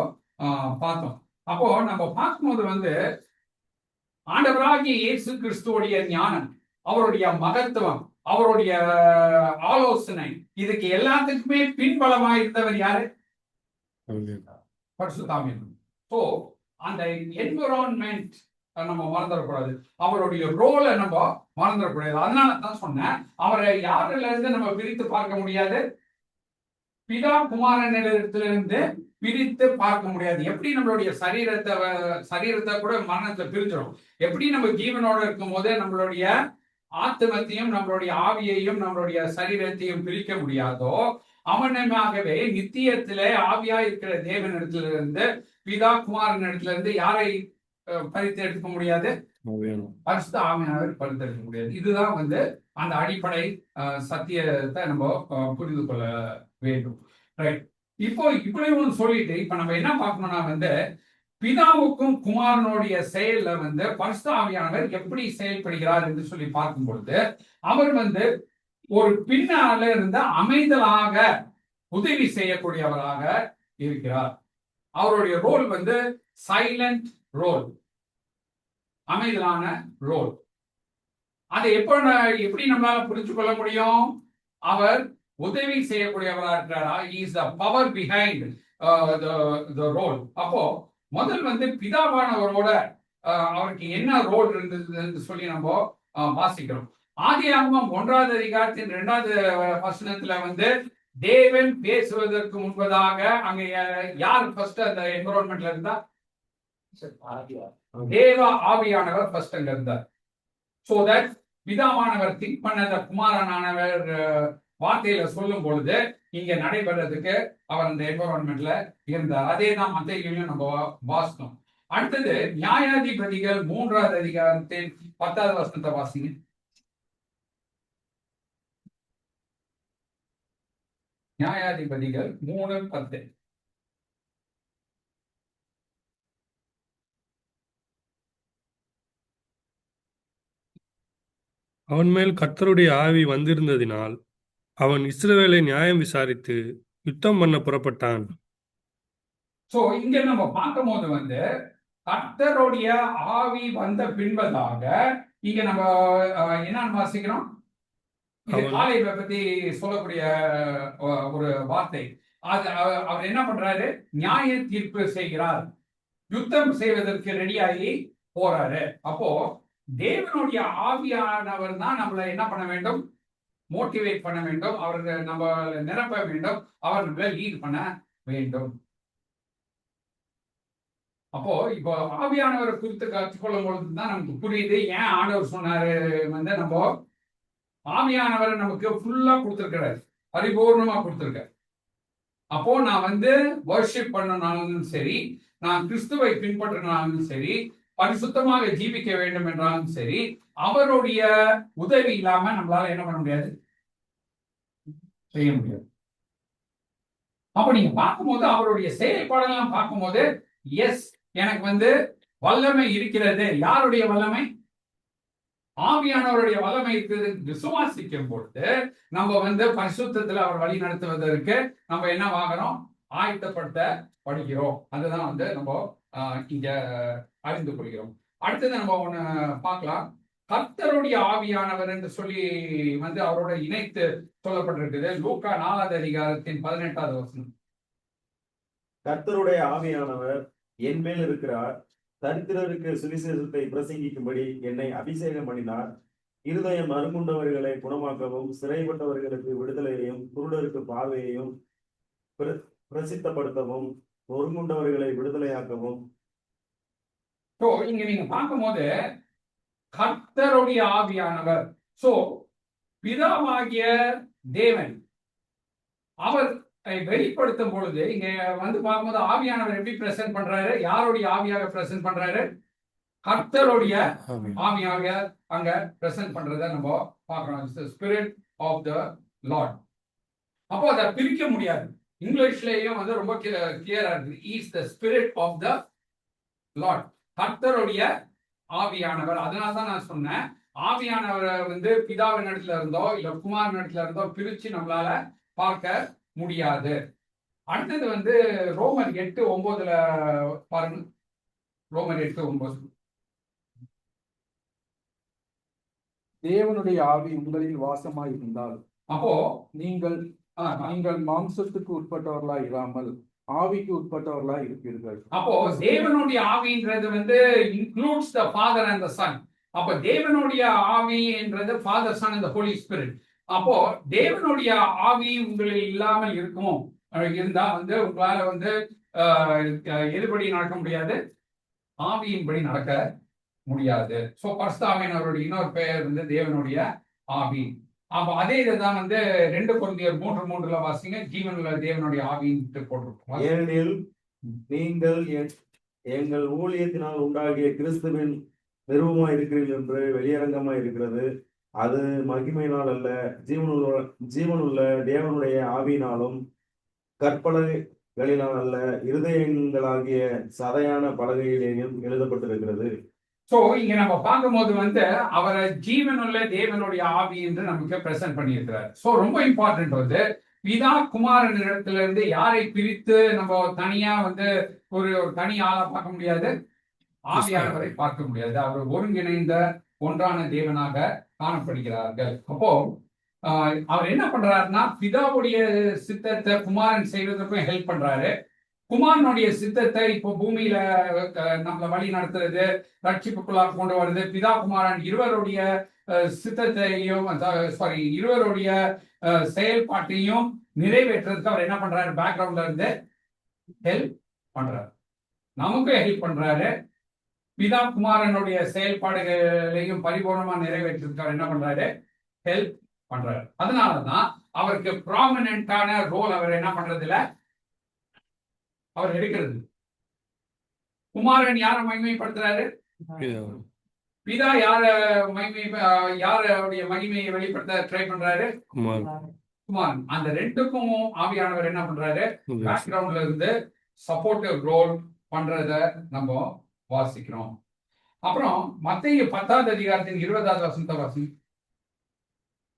Speaker 1: பார்த்தோம். அப்போ நம்ம பார்க்கும்போது வந்து ஆண்டவராகிய இயேசு கிறிஸ்துவோடைய ஞானம், அவருடைய மகத்துவம், அவருடைய ஆலோசனை, இதுக்கு எல்லாத்துக்குமே பின்பலமாக இருந்தவர் யாரு? பரிசுத்த ஆவியானவர். சோ அந்த என்விரான்மெண்ட் நம்ம மறந்துடக்கூடாது, அவருடைய ரோலை நம்ம மறந்துடக்கூடாது. அதனால தான் சொன்னேன், அவரை யாருல இருந்து நம்ம பிரித்து பார்க்க முடியாது? பிதா குமாரனிடத்திலிருந்து பிரித்து பார்க்க முடியாது. எப்படி நம்மளுடைய சரீரத்தை கூட மரணத்தை பிரிச்சிடும், எப்படி நம்ம ஜீவனோட இருக்கும் போது நம்மளுடைய ஆத்மத்தையும் நம்மளுடைய ஆவியையும் நம்மளுடைய சரீரத்தையும் பிரிக்க முடியாதோ, அவனமாகவே நித்தியத்திலே ஆவியா இருக்கிற தேவனிடத்திலிருந்து பிதா குமாரனிடத்துல இருந்து யாரை பறித்து எடுக்க முடியாது? பரிசுத்த ஆவியானவர் பறித்து எடுக்க முடியாது. இதுதான் வந்து அந்த அடிப்படை சத்தியத்தை நம்ம புரிந்து கொள்ள வேண்டும். ரைட். இப்போ இப்படி ஒன்று சொல்லிட்டு இப்ப நம்ம என்ன பார்க்கணும்னா வந்து பிதாவுக்கும் குமாரனுடைய செயல்ல வந்து பரிசுத்த ஆவியானவர் எப்படி செயல்படுகிறார் என்று சொல்லி பார்க்கும் பொழுது அவர் வந்து ஒரு பின்னால இருந்து அமைதலாக உதவி செய்யக்கூடியவராக இருக்கிறார். அவருடைய ரோல் வந்து சைலண்ட் ரோல், அமைதலான ரோல். அதை எப்படி நம்மளால புரிஞ்சு கொள்ள முடியும்? அவர் உதவி செய்யக்கூடியவராக இருக்கிறாரா? Is the power behind the role. அப்போ முதல் வந்து பிதாவானவரோட அவருக்கு என்ன ரோல் இருந்தது சொல்லி நம்ம வாசிக்கிறோம். ஆதியாகமம் 1ஆவது அதிகாரத்தின் 2வது வசனத்துல வந்து தேவன் பேசுவதற்கு முன்பதாக அங்க யார் ஃபர்ஸ்ட் அந்த என்விரான்மெண்ட்ல இருந்தா? தேவ ஆவியானவர் ஃபர்ஸ்ட் அங்க இருந்தார். சோ தட் பிதாவானவர் திங்க் பண்ணத குமாரனானவர் வார்த்தையில சொல்லும் பொழுது இங்க நடைபெறதுக்கு அவர் அந்த என்விரான்மெண்ட்ல இருந்தார். அதே தான் மத்தேயுவிலும் நம்ம வாசித்தோம். அடுத்தது நியாயாதிபதிகள் 3ஆவது அதிகாரத்தின் 10வது வசனத்தை வாசிங்க. நியாயாதிபதிகள் 3:10.
Speaker 4: அவன் மேல் கர்த்தருடைய ஆவி வந்திருந்ததினால் அவன் இஸ்ரவேலை நியாயம் விசாரித்து யுத்தம் பண்ண புறப்பட்டான்.
Speaker 1: சோ இங்க நம்ம பார்க்கும் போது வந்து கர்த்தருடைய ஆவி வந்த பின்பதாக இங்க நம்ம என்னன்னு வாசிக்கிறோம். இது
Speaker 4: அவன்
Speaker 1: காலேபை பத்தி சொல்லக்கூடிய ஒரு வார்த்தை. அது அவர் என்ன பண்றாரு? நியாய தீர்ப்பு செய்கிறார், யுத்தம் செய்வதற்கு ரெடியாகி போறாரு. அப்போ தேவனுடைய ஆவியானவர் தான் நம்மளை என்ன பண்ண வேண்டும்? மோட்டிவேட் பண்ண வேண்டும், அவருக்கு நம்ம நிரப்ப வேண்டும், அவர் நம்மளை லீட் பண்ண வேண்டும். அப்போ இப்போ ஆவியானவரை குறித்து கற்றுக்கொள்ளும் பொழுது தான் நமக்கு புரியுது ஏன் ஆண்டவர் சொன்னாரு. நம்ம ஆவியானவரை நமக்கு ஃபுல்லா கொடுத்துருக்கிறாரு, பரிபூர்ணமா கொடுத்துருக்காரு. அப்போ நான் வர்ஷிப் பண்ணனாலும் சரி, நான் கிறிஸ்துவை பின்பற்றினாலும் சரி, பரிசுத்தமாக ஜீவிக்க வேண்டும் என்றாலும் சரி, அவருடைய உதவி இல்லாம நம்மளால என்ன பண்ண முடியாது, செய்ய முடியாது. அப்ப நீங்க பார்க்கும்போது அவருடைய செயல்பாடெல்லாம் பார்க்கும்போது எஸ், எனக்கு வல்லமை இருக்கிறது. யாருடைய வல்லமை? ஆவியானவருடைய வல்லமை இருக்கிறது. விசுவாசிக்கும் பொழுது நம்ம பரிசுத்தத்துல அவர் வழி நடத்துவதற்கு நம்ம என்ன ஆகிறோம்? ஆயத்தப்படுத்தப்படுகிறோம். அதுதான் நம்ம இங்க அறிந்து கொள்கிறோம். அடுத்தது நம்ம ஒண்ணு பார்க்கலாம். கர்த்தருடைய ஆவியானவர் என்று சொல்லி அவரோட இணைத்து சொல்லப்பட்டிருக்குது. லூக்கா 4வது அதிகாரத்தின் 18வது வசனம்.
Speaker 2: கர்த்தருடைய ஆவியானவர் என் மேல் இருக்கிறார், தரித்திரருக்கு சுவிசேஷத்தை பிரசங்கிக்கும்படி என்னை அபிஷேகம் பண்ணினார், இருதயம் அருங்குண்டவர்களை குணமாக்கவும், சிறைப்பட்டவர்களுக்கு விடுதலையையும், குருடருக்கு பார்வையையும் பிரசித்தப்படுத்தவும், ஒருங்குண்டவர்களை விடுதலையாக்கவும்.
Speaker 1: இங்க நீங்க பார்க்கும்போது கர்த்தருடைய ஆவியானவர், சோ பிதாவாகிய தேவன் அவர் வெளிப்படுத்தும் பொழுது இங்க பார்க்கும்போது ஆவியானவர் எப்படி பிரசன்ட் பண்றாரு? யாருடைய ஆவியாக பிரசன்ட் பண்றாரு? கர்த்தருடைய ஆவியாக அங்க பிரசன்ட் பண்றதை நம்ம பார்க்கிறோம். Spirit of the lord. அப்போ அதை பிரிக்க முடியாது. இங்கிலீஷ்லயும் ரொம்ப கிளியரா இருக்கு. Is the spirit of the lord, கர்த்தருடைய ஆவியானவர். அதனாலதான் நான் சொன்னேன், ஆவியானவரை பிதாவின் இடத்துல இருந்தோ இல்ல குமாரின் இடத்துல இருந்தோ பிரிச்சு நம்மளால பார்க்க முடியாது. அடுத்தது ரோமர் 8:9 பாருங்க. ரோமர் 8:9.
Speaker 5: தேவனுடைய ஆவி உங்களில் வாசமாய் இருந்தால்
Speaker 1: அப்போ
Speaker 5: நீங்கள் மாம்சத்துக்கு உட்பட்டவர்களாய் இராமல் ஆவிக்கு உட்பட்டவர்களாய் இருப்பீர்கள்.
Speaker 1: அப்போ தேவனுடைய ஆவின்றது includes the Father and the Son. அப்போ தேவனுடைய ஆவி என்றது father, son and holy spirit. அப்போ தேவனுடைய ஆவி உங்களில் இல்லாமல் இருக்கும் இருந்தா உங்களால எதுபடி நடக்க முடியாது? ஆவியின்படி நடக்க முடியாது. சோ பரிசுத்தாவியானவருடைய இன்னொரு பெயர் தேவனுடைய ஆவி. அப்ப அதே இதுதான் 2 கொரிந்தியர் 3:3 வாசிங்க. ஜீவனுள்ள தேவனுடைய ஆவின்னு போட்டிருக்கோம்.
Speaker 2: ஏனெனில் நீங்கள் எங்கள் ஊழியத்தினால் உண்டாகிய கிறிஸ்துவின் நிறுவமாய் இருக்கிறீர்கள் என்று வெளியரங்கமாய் இருக்கிறது. அது மகிமையினால் அல்ல, ஜீவனுள்ள தேவனுடைய ஆவியினாலும் கற்பலகைகளினால் அல்ல, இருதயங்களாகிய சதையான பலகையிலேயும் எழுதப்பட்டிருக்கிறது.
Speaker 1: சோ இங்க நம்ம பார்க்கும்போது அவரை ஜீவனுள்ள தேவனுடைய ஆவி என்று நமக்கு பிரசன்ட் பண்ணியிருக்கிறார். சோ ரொம்ப இம்பார்ட்டன்ட் பிதா குமாரன் இடத்துல இருந்து யாரை பிரித்து நம்ம தனியா ஒரு தனி ஆளா பார்க்க முடியாது, ஆவியானவரை பார்க்க முடியாது. அவர் ஒருங்கிணைந்த ஒன்றான தேவனாக காணப்படுகிறார்கள். அப்போ அவர் என்ன பண்றாருன்னா பிதாவுடைய சித்தத்தை குமாரன் செய்வதற்கும் ஹெல்ப் பண்றாரு. குமாரனுடைய சித்தத்தை இப்போ பூமியில நம்மளை வழி நடத்துறது, ரட்சிப்புக்குள்ளாக கொண்டு வருது. பிதா குமாரன் இருவருடைய சித்தத்தையும் இருவருடைய செயல்பாட்டையும் நிறைவேற்றுறதுக்கு அவர் என்ன பண்றாரு? பேக்ரவுண்ட்ல இருந்து ஹெல்ப் பண்றாரு, நமக்கும் ஹெல்ப் பண்றாரு. பிதா குமாரனுடைய செயல்பாடுகளையும் பரிபூர்ணமா நிறைவேற்றுறதுக்கு அவர் என்ன பண்றாரு? ஹெல்ப் பண்றாரு. அதனாலதான் அவருக்கு ப்ராமினன்டான ரோல் அவர் என்ன பண்றது இல்ல, அவர் எடுக்கிறது. குமாரன் யார மகிமைப்படுத்துறாரு? பிதா யாருடைய மகிமையை வெளிப்படுத்த ட்ரை பண்றாரு? குமாரன். அந்த ரெண்டுக்கும் ஆவியானவர் என்ன பண்றாரு? பேக்ரவுண்ட்ல இருந்து சப்போர்ட்டிவ் ரோல் பண்றத நம்ம வாசிக்கிறோம். அப்புறம் மத்தேயு 10வது அதிகாரத்தின் 20வது வசனத்தை வாசி.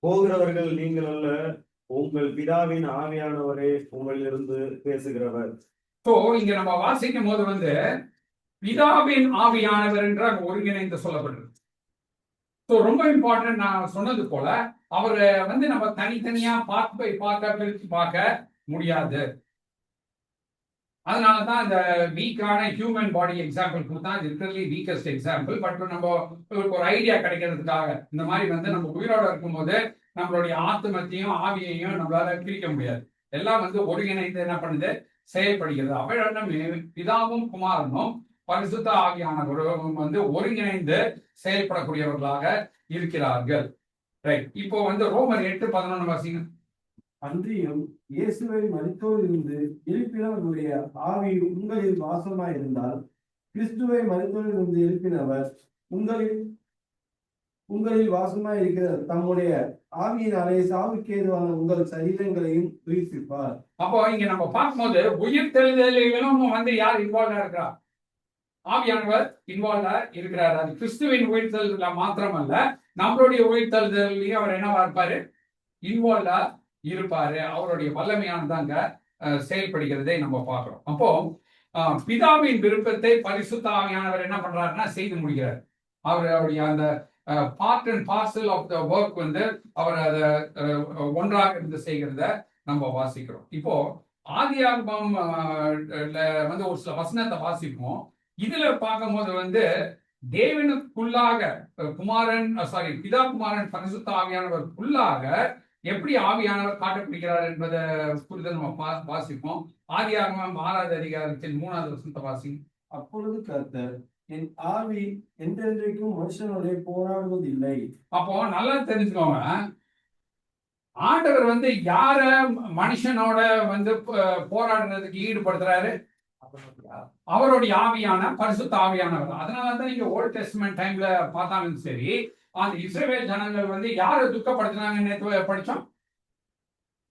Speaker 2: போகிறவர்கள் நீங்கள் அல்ல, உங்கள் பிதாவின் ஆவியானவரே உங்களிலிருந்து பேசுகிறவர்.
Speaker 1: சோ இங்க நம்ம வாசிக்கும் போது பிதாவின் ஆவியானவர் என்று அங்க ஒருங்கிணைந்து சொல்லப்படுறது. ஸோ ரொம்ப இம்பார்ட்டன்ட். நான் சொன்னது போல அவரை வந்து நம்ம தனித்தனியா பார்ட் பை பார்ட்டா பிரித்து பார்க்க முடியாது. அதனாலதான் இந்த வீக்கான ஹியூமன் பாடி எக்ஸாம்பிள் கொடுத்தா லிட்டரலி வீக்கஸ்ட் எக்ஸாம்பிள். பட் நம்ம ஒரு ஐடியா கிடைக்கிறதுக்காக இந்த மாதிரி வந்து நம்ம உயிரோட இருக்கும்போது நம்மளுடைய ஆத்மத்தையும் ஆவியையும் நம்மளால பிரிக்க முடியாது. எல்லாம் வந்து ஒருங்கிணைந்து என்ன பண்ணுது, செயல்படுகிறது. அவரிடம் பிதாவும் குமாரனும் பரிசுத்த ஆவியானவரும் வந்து ஒருங்கிணைந்து செயல்படக்கூடியவர்களாக இருக்கிறார்கள். ரைட். இப்போ வந்து ரோமர் 8:11 வாசிங்க.
Speaker 3: அன்றியும் இயேசுவை மரித்தோரிலிருந்து எழுப்பினவருடைய ஆவி உங்களில் வாசமாய் இருந்தால் கிறிஸ்துவை மரித்தோரிலிருந்து எழுப்பினவர் உங்களில் வாசமாய் இருக்கிற தம்முடைய ஆவியினாலே சாவுக்கு ஏதுவான உங்கள் சரீரங்களையும் உயிர்ப்பிப்பார்.
Speaker 1: அப்போ இங்க நம்ம பார்க்கும்போது உயிர் தெழுதலிலும் வந்து யார் இன்வால்வா இருக்கிறார்? ஆவியானவர் இன்வால்வா இருக்கிறார். அது கிறிஸ்துவின் உயிர் தெழுதல மாத்திரமல்ல, நம்மளுடைய உயிர் தெழுதலையும் அவர் என்னவா இருப்பாரு, இன்வால்வா இருப்பாரு. அவருடைய வல்லமையானதாங்க செயல்படுகிறதை நம்ம பார்க்கிறோம். அப்போ பிதாவின் விருப்பத்தை பரிசுத்த ஆவியானவர் என்ன பண்றாருன்னா செய்து முடிகிறார். அவருடைய அந்த part and parcel of the work வந்து அவர் அதை ஒன்றாக இருந்து செய்கிறத நம்ம வாசிக்கிறோம். இப்போ ஆதியாகமம் வந்து ஒரு சில வசனத்தை வாசிப்போம். இதுல பார்க்கும்போது வந்து தேவனுக்குள்ளாக பிதா குமாரன் பரிசுத்த ஆவியானவருக்குள்ளாக எப்படி ஆவியானவர் காட்டப்படுகிறார் என்பதை குறித்து நம்ம வாசிப்போம். ஆதியாகமம் 6வது அதிகாரத்தின் 3வது வசனத்தை வாசி.
Speaker 3: அப்பொழுது கர்த்தர், என் ஆவி என்றென்றைக்கும் மனுஷனோட போராடுவதில்லை.
Speaker 1: அப்போ நல்லா தெரிஞ்சுக்கோங்க, ஆண்டவர் வந்து யார மனுஷனோட வந்து போராடுறதுக்கு ஈடுபடுத்துறாரு? அவருடைய ஆவியான பரிசுத்த ஆவியானவர். அதனாலதான் நீங்க ஓல்ட் டெஸ்ட்மென்ட் டைம்ல பார்த்தாலும் சரி, அந்த இஸ்ரவேல் ஜனங்கள் வந்து யாரை துக்கப்படுத்தினாங்கன்னு படிச்சோம்.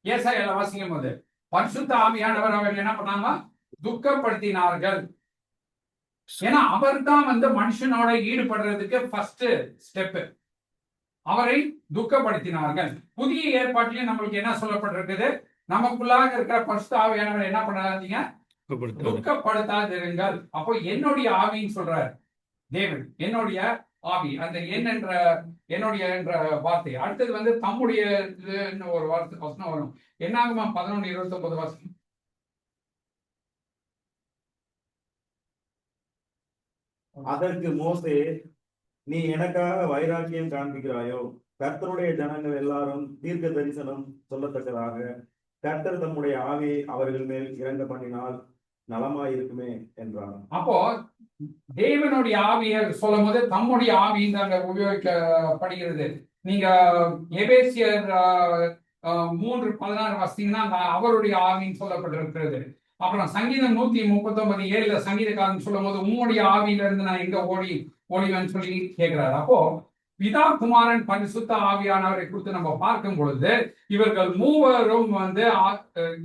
Speaker 1: ஏசாயால வாசிக்கும் போது பரிசுத்த ஆவியானவர் அவர்கள் என்ன பண்ணாங்க, துக்கப்படுத்தினார்கள். ஏன்னா அவர் தான் வந்து மனுஷனோட ஈடுபடுறதுக்கு ஃபர்ஸ்ட் ஸ்டெப். அவரை துக்கப்படுத்தினார்கள். புதிய ஏற்பாட்டிலையும் நம்மளுக்கு என்ன சொல்லப்பட்டிருக்குது, நமக்குள்ளாக இருக்கிற பரிசுத்த ஆவியானவர் என்ன பண்ணாதீங்க, துக்கப்படுத்தாதிருங்கள். அப்போ என்னுடைய ஆவின்னு சொல்றார் தேவன், என்னுடைய ஆவி. அந்த என்னுடைய என்ற வார்த்தை அடுத்தது வந்து தம்முடைய ஒரு வார்த்தை வசனம் வரும். என்னாகுமா 11:29 வாசனம்.
Speaker 2: அதற்கு மோசே, நீ எனக்காக வைராக்கியம் காண்பிக்கிறாயோ? கர்த்தருடைய ஜனங்கள் எல்லாரும் தீர்க்க தரிசனம் சொல்லத்தக்கதாக கர்த்தர் தம்முடைய ஆவியை அவர்கள் மேல் இறங்க பண்ணினால் நலமாயிருக்குமே என்றான்.
Speaker 1: அப்போ தேவனுடைய ஆவியை சொல்லும் போது தம்முடைய ஆவின்னு அங்க உபயோகிக்கப்படுகிறது. நீங்க எபேசியர் 3:16 வாசித்தீங்கன்னா அவருடைய ஆவின்னு சொல்லப்பட்டிருக்கிறது. அப்புறம் சங்கீதம் 139:7 சங்கீதக்காரன் சொல்லும் போது உம்முடைய ஆவியில இருந்து நான் எங்க ஓடிவேன்னு சொல்லி கேட்கிறாரு. அப்போ பிதா குமாரன் பரிசுத்த ஆவியானவரை குறித்து நம்ம பார்க்கும் பொழுது இவர்கள் மூவரும் வந்து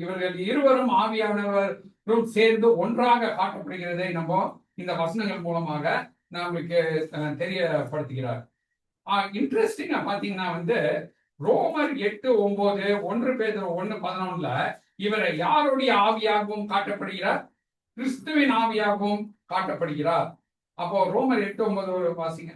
Speaker 1: இவர்கள் இருவரும் ஆவியானவரும் சேர்ந்து ஒன்றாக காட்டப்படுகிறதை நம்ம இந்த வசனங்கள் மூலமாக நம்மளுக்கு தெரியப்படுத்துகிறார். இன்ட்ரெஸ்டிங்கா பாத்தீங்கன்னா வந்து ரோமர் 8:9, 1 பேதுரு 1:11 இவரை யாருடைய ஆவியாகவும் காட்டப்படுகிறார், கிறிஸ்துவின் ஆவியாகவும் காட்டப்படுகிறார். அப்போ ரோமர் 8:9 வாசிங்க.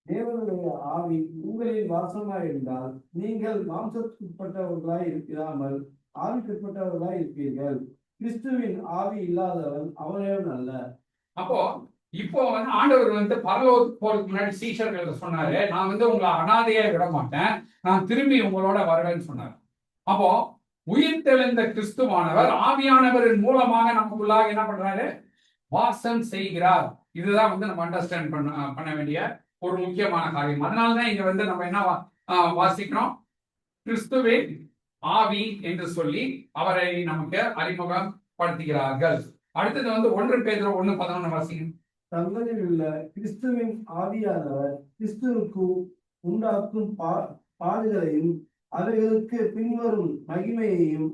Speaker 3: தேவனுடைய ஆவி உங்களில் வாசமாய் இருந்தால் நீங்கள் மாம்சத்துக்குட்பட்டவர்களாய் இருக்கிறாமல் ஆவிக்குட்பட்டவர்களாய் இருப்பீர்கள். கிறிஸ்துவின் ஆவி இல்லாதவன் அவனவன் அல்ல.
Speaker 1: அப்போ இப்போ வந்து ஆண்டவர் வந்து பரலோகத்துக்கு போறதுக்கு முன்னாடி சீஷர்கள் சொன்னாரு, நான் வந்து உங்களை அனாதையா விட மாட்டேன், நான் திரும்பி உங்களோட வருவேன்னு சொன்னார். அப்போ உயிர் தெளிந்த கிறிஸ்துவானவர் ஆவியானவரின் மூலமாக நமக்குள்ளாக என்ன பண்றாரு, வாசம் செய்கிறார். இதுதான் வந்து நம்ம அண்டர்ஸ்டாண்ட் பண்ண வேண்டிய ஒரு முக்கியமான காரியம். அதனாலதான் இங்க வந்து நம்ம என்ன வாசிக்கிறோம், கிறிஸ்துவே ஆவி என்று சொல்லி அவரை நமக்கு அறிமுகப்படுத்துகிறார்கள். அடுத்தது வந்து 1 பேதுரு 1:11 வாசிக்கிறோம்.
Speaker 3: தங்களில் உள்ள கிறிஸ்துவின் ஆவியானவர் கிறிஸ்துவுக்கு உண்டாக்கும் பாடுகளையும் அவைகளுக்கு பின்வரும் மகிமையையும்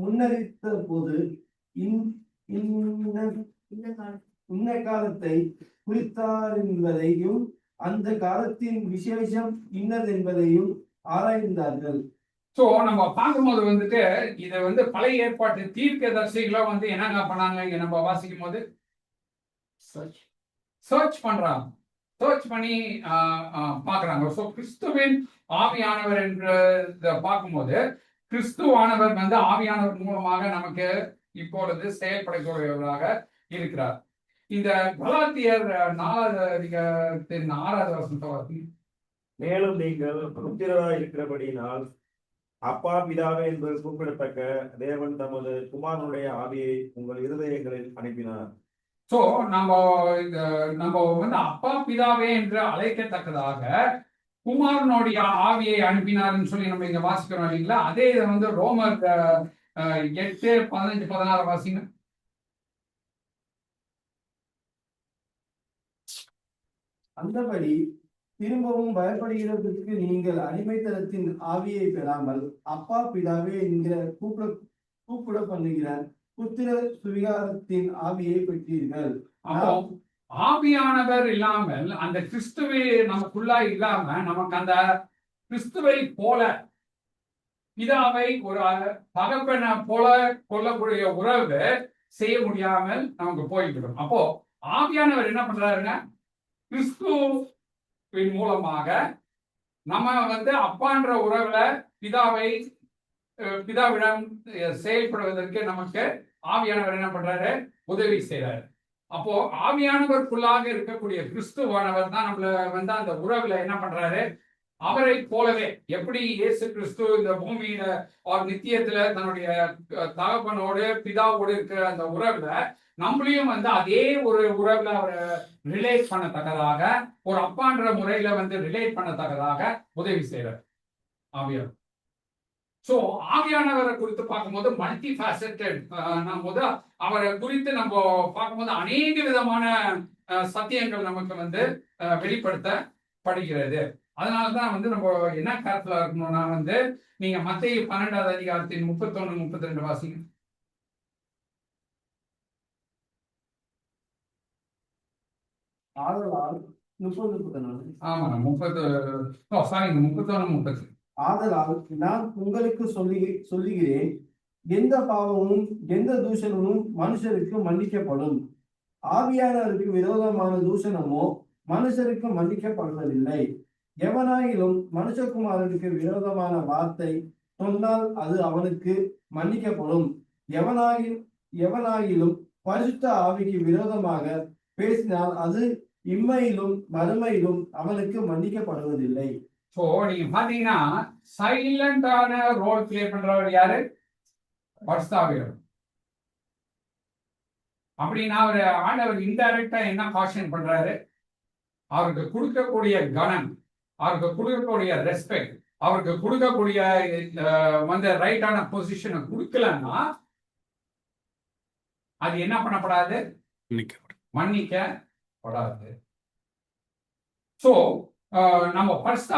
Speaker 3: முன்னறித்த போது இந்த காலத்தை குறித்தார் என்பதையும் அந்த காலத்தின் விசேஷம் இன்னதென்பதையும் ஆராய்ந்தார்கள்.
Speaker 1: சோ நம்ம பார்க்கும்போது வந்துட்டு இதை வந்து பழைய ஏற்பாட்டு தீர்க்கதரிசிகளும் வந்து என்னங்க பண்ணாங்க இங்க நம்ம வாசிக்கும் போது சர்ச் பண்றாங்க, சர்ச் பண்ணி பார்க்கறாங்க. ஸோ கிறிஸ்துவின் ஆவியானவர் என்று பார்க்கும்போது கிறிஸ்துவானவர் வந்து ஆவியானவர் மூலமாக நமக்கு இப்பொழுது செயல்படக்கூடியவராக இருக்கிறார். இந்த கலாத்தியர் 4:6 வசனத்தை
Speaker 2: மேலும் நீங்கள் புத்திரராய் இருக்கிறபடியினால் அப்பா பிதாவே என்று கூப்பிடத்தக்க தேவன் தமது குமாரனுடைய ஆவியை உங்கள் இருதயங்களில் அனுப்பினார்.
Speaker 1: சோ நம்ம வந்து அப்பா பிதாவே என்று அழைக்கத்தக்கதாக குமாரனுடைய ஆவியை அனுப்பினார்னு சொல்லி நம்ம இங்க வாசிக்கிறோம் இல்லைங்களா? அதே இதை வந்து ரோமர் 8:15-16 வாசிங்க.
Speaker 3: அந்தபடி திரும்பவும் பயப்படுகிறதற்கு நீங்கள் அடிமைத்தனத்தின் ஆவியை பெறாமல் அப்பா பிதாவே என்கிற கூப்பிட பண்ணுகிற புத்திர சுவிகாரத்தின் ஆவியை பெற்றீர்கள்.
Speaker 1: அப்போ ஆவியானவர் இல்லாமல் அந்த கிறிஸ்துவை நமக்குள்ளா இல்லாம நமக்கு அந்த கிறிஸ்துவை போல பிதாவை ஒரு தகப்பனை போல கொள்ளக்கூடிய உறவு செய்ய முடியாமல் நமக்கு போய்விடும். அப்போ ஆவியானவர் என்ன பண்றாருங்க, கிறிஸ்துவின் மூலமாக நம்ம வந்து அப்பான்ற உறவுல பிதாவிடம் செயல்படுவதற்கு நமக்கு ஆவியானவர் என்ன பண்றாரு, உதவி செய்யறாரு. அப்போ ஆவியானவருக்குள்ளாக இருக்கக்கூடிய கிறிஸ்துவானவர் தான் நம்மள வந்து அந்த உறவுல என்ன பண்றாரு, அவரை போலவே எப்படி இயேசு கிறிஸ்து இந்த பூமியில நித்தியத்துல தன்னுடைய தகப்பனோடு பிதாவோடு இருக்கிற அந்த உறவுல நம்மளையும் வந்து அதே ஒரு உறவுல அவரை ரிலேட் பண்ணத்தக்கதாக ஒரு அப்பான்ற முறையில வந்து ரிலேட் பண்ணத்தக்கதாக உதவி செய்யறார் ஆவியானவர். சோ ஆவியானவரை குறித்து பார்க்கும்போது மல்டி ஃபேசட்டட், நம்ம அவரை குறித்து நம்ம பார்க்கும்போது அநேக விதமான சத்தியங்கள் நமக்கு வந்து வெளிப்படுத்தப்படுகிறது. அதனாலதான் வந்து நம்ம என்ன கருத்துல இருக்கணும்னா வந்து நீங்க மத்தேயு 12:31-32 வாசிங்க.
Speaker 3: ஆதலால் 30
Speaker 1: ஆமா 31-30.
Speaker 3: ஆதலால் நான் உங்களுக்கு சொல்லுகிறேன், எந்த பாவமும் எந்த தூஷணமும் மனுஷருக்கு மன்னிக்கப்படும், ஆவியானவருக்கு விரோதமான தூஷணமோ மனுஷருக்கு மன்னிக்கப்படுவதில்லை. எவனாயிலும் மனுஷகுமாரனுக்கு விரோதமான வார்த்தை சொன்னால் அது அவனுக்கு மன்னிக்கப்படும், எவனாயிலும் பரிசுத்த ஆவிக்கு விரோதமாக பேசினால் அது இம்மையிலும் மறுமையிலும் அவனுக்கு மன்னிக்கப்படுவதில்லை.
Speaker 1: சோ நீங்க பாத்தீங்கன்னா சைலண்டான ரோல் பிளே பண்றவர் யாரு, பரிசுத்த ஆவியானவர். அப்படின்னா ஆண்டவர் இன்டைரக்டா என்ன காஷன் பண்றாரு, அவருக்கு கொடுக்கக்கூடிய கணம், அவருக்கு கொடுக்கக்கூடிய ரெஸ்பெக்ட், அவருக்கு கொடுக்கக்கூடிய வந்து ரைட்டான பொசிஷனை கொடுக்கலன்னா அது என்ன பண்ணப்படாது, மன்னிக்கப்படாது. சோ நம்ம பரிசுத்த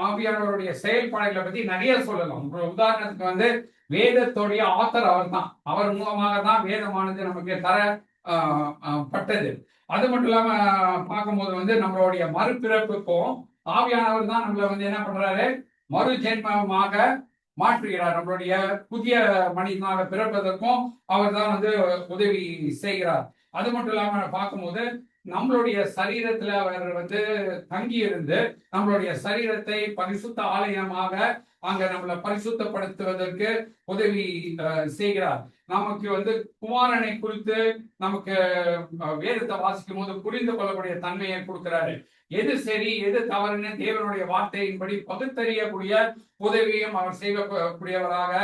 Speaker 1: ஆவியானவருடைய செயல்பாடுகளை பத்தி நிறைய சொல்லலாம். உதாரணத்துக்கு வந்து வேதத்துடைய ஆத்தர் அவர் தான், அவர் மூலமாக தான் வேதமானது நமக்கு தரப்பட்டது. அது மட்டும் இல்லாம பார்க்கும்போது வந்து நம்மளுடைய மறுபிறப்புக்கும் ஆவியானவர் தான் நம்மள வந்து என்ன பண்றாரு, மறு ஜென்மமாக மாற்றுகிறார். நம்மளுடைய புதிய மனிதனாக பிறப்பதற்கும் அவர் தான் வந்து உதவி செய்கிறார். அது மட்டும் இல்லாம பார்க்கும்போது நம்மளுடைய சரீரத்துல அவர் வந்து தங்கி இருந்து நம்மளுடைய சரீரத்தை பரிசுத்த ஆலயமாக அங்க நம்மளை பரிசுத்தப்படுத்துவதற்கு உதவி செய்கிறார். நமக்கு வந்து குமாரனை குறித்து நமக்கு வேதத்தை வாசிக்கும் போது புரிந்து கொள்ளக்கூடிய தன்மையை கொடுக்கிறாரு. எது சரி எது தவறுன்னு தேவனுடைய வார்த்தையின்படி பகுத்தறியக்கூடிய உதவியும் அவர் செய்யக்கூடியவராக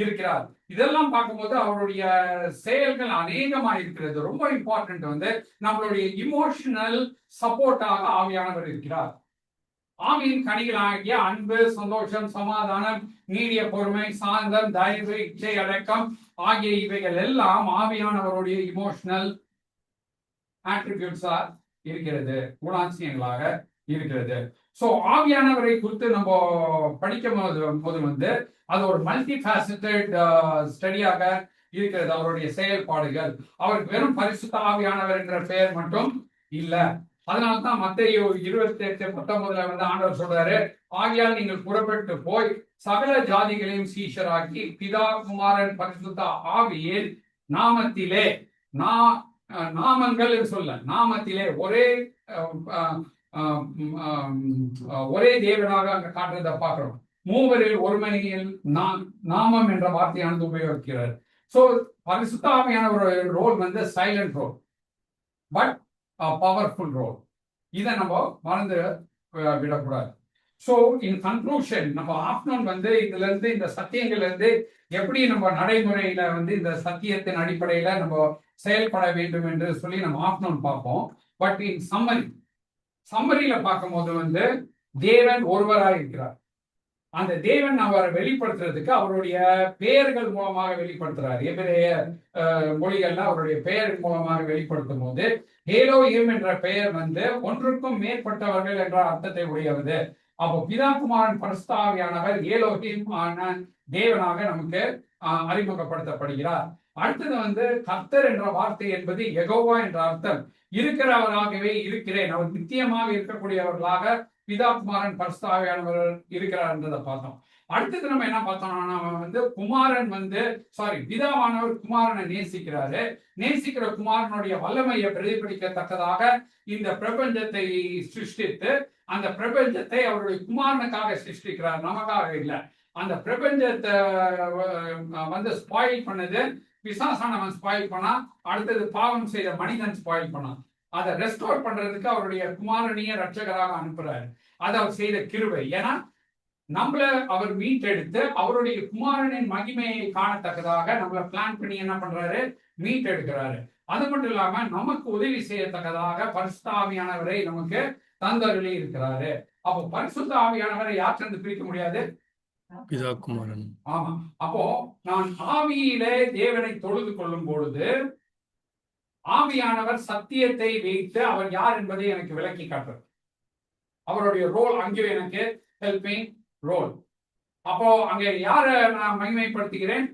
Speaker 1: இருக்கிறார். இதெல்லாம் பார்க்கும்போது அவருடைய செயல்கள் அநேகமா இருக்கிறது. ரொம்ப இம்பார்ட்டன்ட் வந்து நம்மளுடைய இமோஷனல் சப்போர்ட்டாக ஆவியானவர் இருக்கிறார். ஆவியின் கனிகளாகிய அன்பு, சந்தோஷம், சமாதானம், நீடிய பொறுமை, சாந்தம், தயவு, இச்சை அடக்கம் ஆகிய இவைகள் எல்லாம் ஆவியானவருடைய இமோஷனல் ஆட்ரிபியூட்ஸா இருக்கிறது, குணாதிசயங்களாக இருக்கிறது. சோ ஆவியானவரை குறித்து நம்ம படிக்கும் போது வந்து அது ஒரு மல்டி ஃபேசட்டட் ஸ்டடியாக இருக்கிறது. அவருடைய செயல்பாடுகள், அவருக்கு வெறும் பரிசுத்த ஆவியானவர் என்ற பெயர் மட்டும் இல்ல, அதனால்தான் மத்தேயு 28:19 வந்து ஆண்டவர் சொல்றாரு, ஆகையால் நீங்கள் புறப்பட்டு போய் சகல ஜாதிகளையும் சீஷராக்கி பிதா குமாரன் பரிசுத்த ஆவியின் நாமத்திலே நாமங்கள் சொல்ல நாமத்திலே ஒரே தேவனாக அங்க காட்டுறதை பார்க்கிறோம். மூவரில் ஒருமனியில் நாமம் என்ற வார்த்தையானது உபயோகிக்கிறார். சோ பரிசுத்த ஆவியான ஒரு ரோல் வந்து silent role, but powerful role. இதை நம்ம மறந்து விடக்கூடாது. ஸோ இன் கன்க்ளூஷன், நம்ம ஆஃப்டர்நூன் வந்து இதுல இருந்து இந்த சத்தியங்கள்ல இருந்து எப்படி நம்ம நடைமுறையில வந்து இந்த சத்தியத்தின் அடிப்படையில நம்ம செயல்பட வேண்டும் என்று சொல்லி நம்ம ஆஃப்டர்நூன் பார்ப்போம். பட் இன் சம்மரியில பார்க்கும்போது வந்து தேவன் ஒருவராக இருக்கிறார். அந்த தேவன் அவரை வெளிப்படுத்துறதுக்கு அவருடைய பெயர்கள் மூலமாக வெளிப்படுத்துறாரு. எபிரேய மொழிகள்ல அவருடைய பெயர் மூலமாக வெளிப்படுத்தும் போது ஏலோஹிம் என்ற பெயர் வந்து ஒன்றுக்கும் மேற்பட்டவர்கள் என்ற அர்த்தத்தை உடையவது. அப்போ பிதாகுமாரன் பரிசுத்த ஆவியானவர் ஏலோஹிம் ஆன தேவனாக நமக்கு அறிமுகப்படுத்தப்படுகிறார். அடுத்தது வந்து கர்த்தர் என்ற வார்த்தை என்பது யெகோவா என்ற அர்த்தம். இருக்கிறவராகவே இருக்கிறேன், அவர் நித்தியமாக இருக்கக்கூடியவர்களாக பிதாகுமாரன் பரிசுத்த ஆவியானவர் இருக்கிறார் என்றதை பார்த்தோம். அடுத்தது நம்ம என்ன பார்த்தோம்னா வந்து குமாரன் வந்து பிதாவானவர் குமாரனை நேசிக்கிறாரு. நேசிக்கிற குமாரனுடைய வல்லமையை பிரதிபலிக்கத்தக்கதாக இந்த பிரபஞ்சத்தை சிருஷ்டித்து அந்த பிரபஞ்சத்தை அவருடைய குமாரனுக்காக சிருஷ்டிக்கிறார், நமக்காக இல்லை. அந்த பிரபஞ்சத்தை வந்து ஸ்பாயில் பண்ணது பிசாசானவன் ஸ்பாயில் பண்ணா, அடுத்தது பாவம் செய்த மனிதன் ஸ்பாயில் பண்ணான். அதை ரெஸ்டோர் பண்றதுக்கு அவருடைய குமாரனைய ரட்சகராக அனுப்புறாரு. அது அவர் செய்த கிருபை. ஏன்னா நம்மள அவர் மீட்டெடுத்து அவருடைய குமாரனின் மகிமையை காணத்தக்கதாக நம்மள பிளான் பண்ணி என்ன பண்றாரு, மீட்டெடுக்கிறாரு. அது மட்டும் இல்லாம நமக்கு உதவி செய்யத்தக்கதாக பரிசுத்த ஆவியானவரை நமக்கு தந்தருளி இருக்கிறாரு. அப்போ பரிசுத்த ஆவியானவரை யாற்றிலிருந்து பிரிக்க முடியாது,
Speaker 4: பிதாகுமாரன்.
Speaker 1: ஆமா. அப்போ நான் ஆவியிலே தேவனை தொழுது கொள்ளும் பொழுது ஆவியானவர் சத்தியத்தை வைத்து அவர் யார் என்பதை எனக்கு விளக்கி காட்டுறது. அவருடைய ரோல் அங்கே எனக்கு ஹெல்பிங் ரோல். அப்போ அங்கே யார நான் மகிமைப்படுத்துகிறேன்,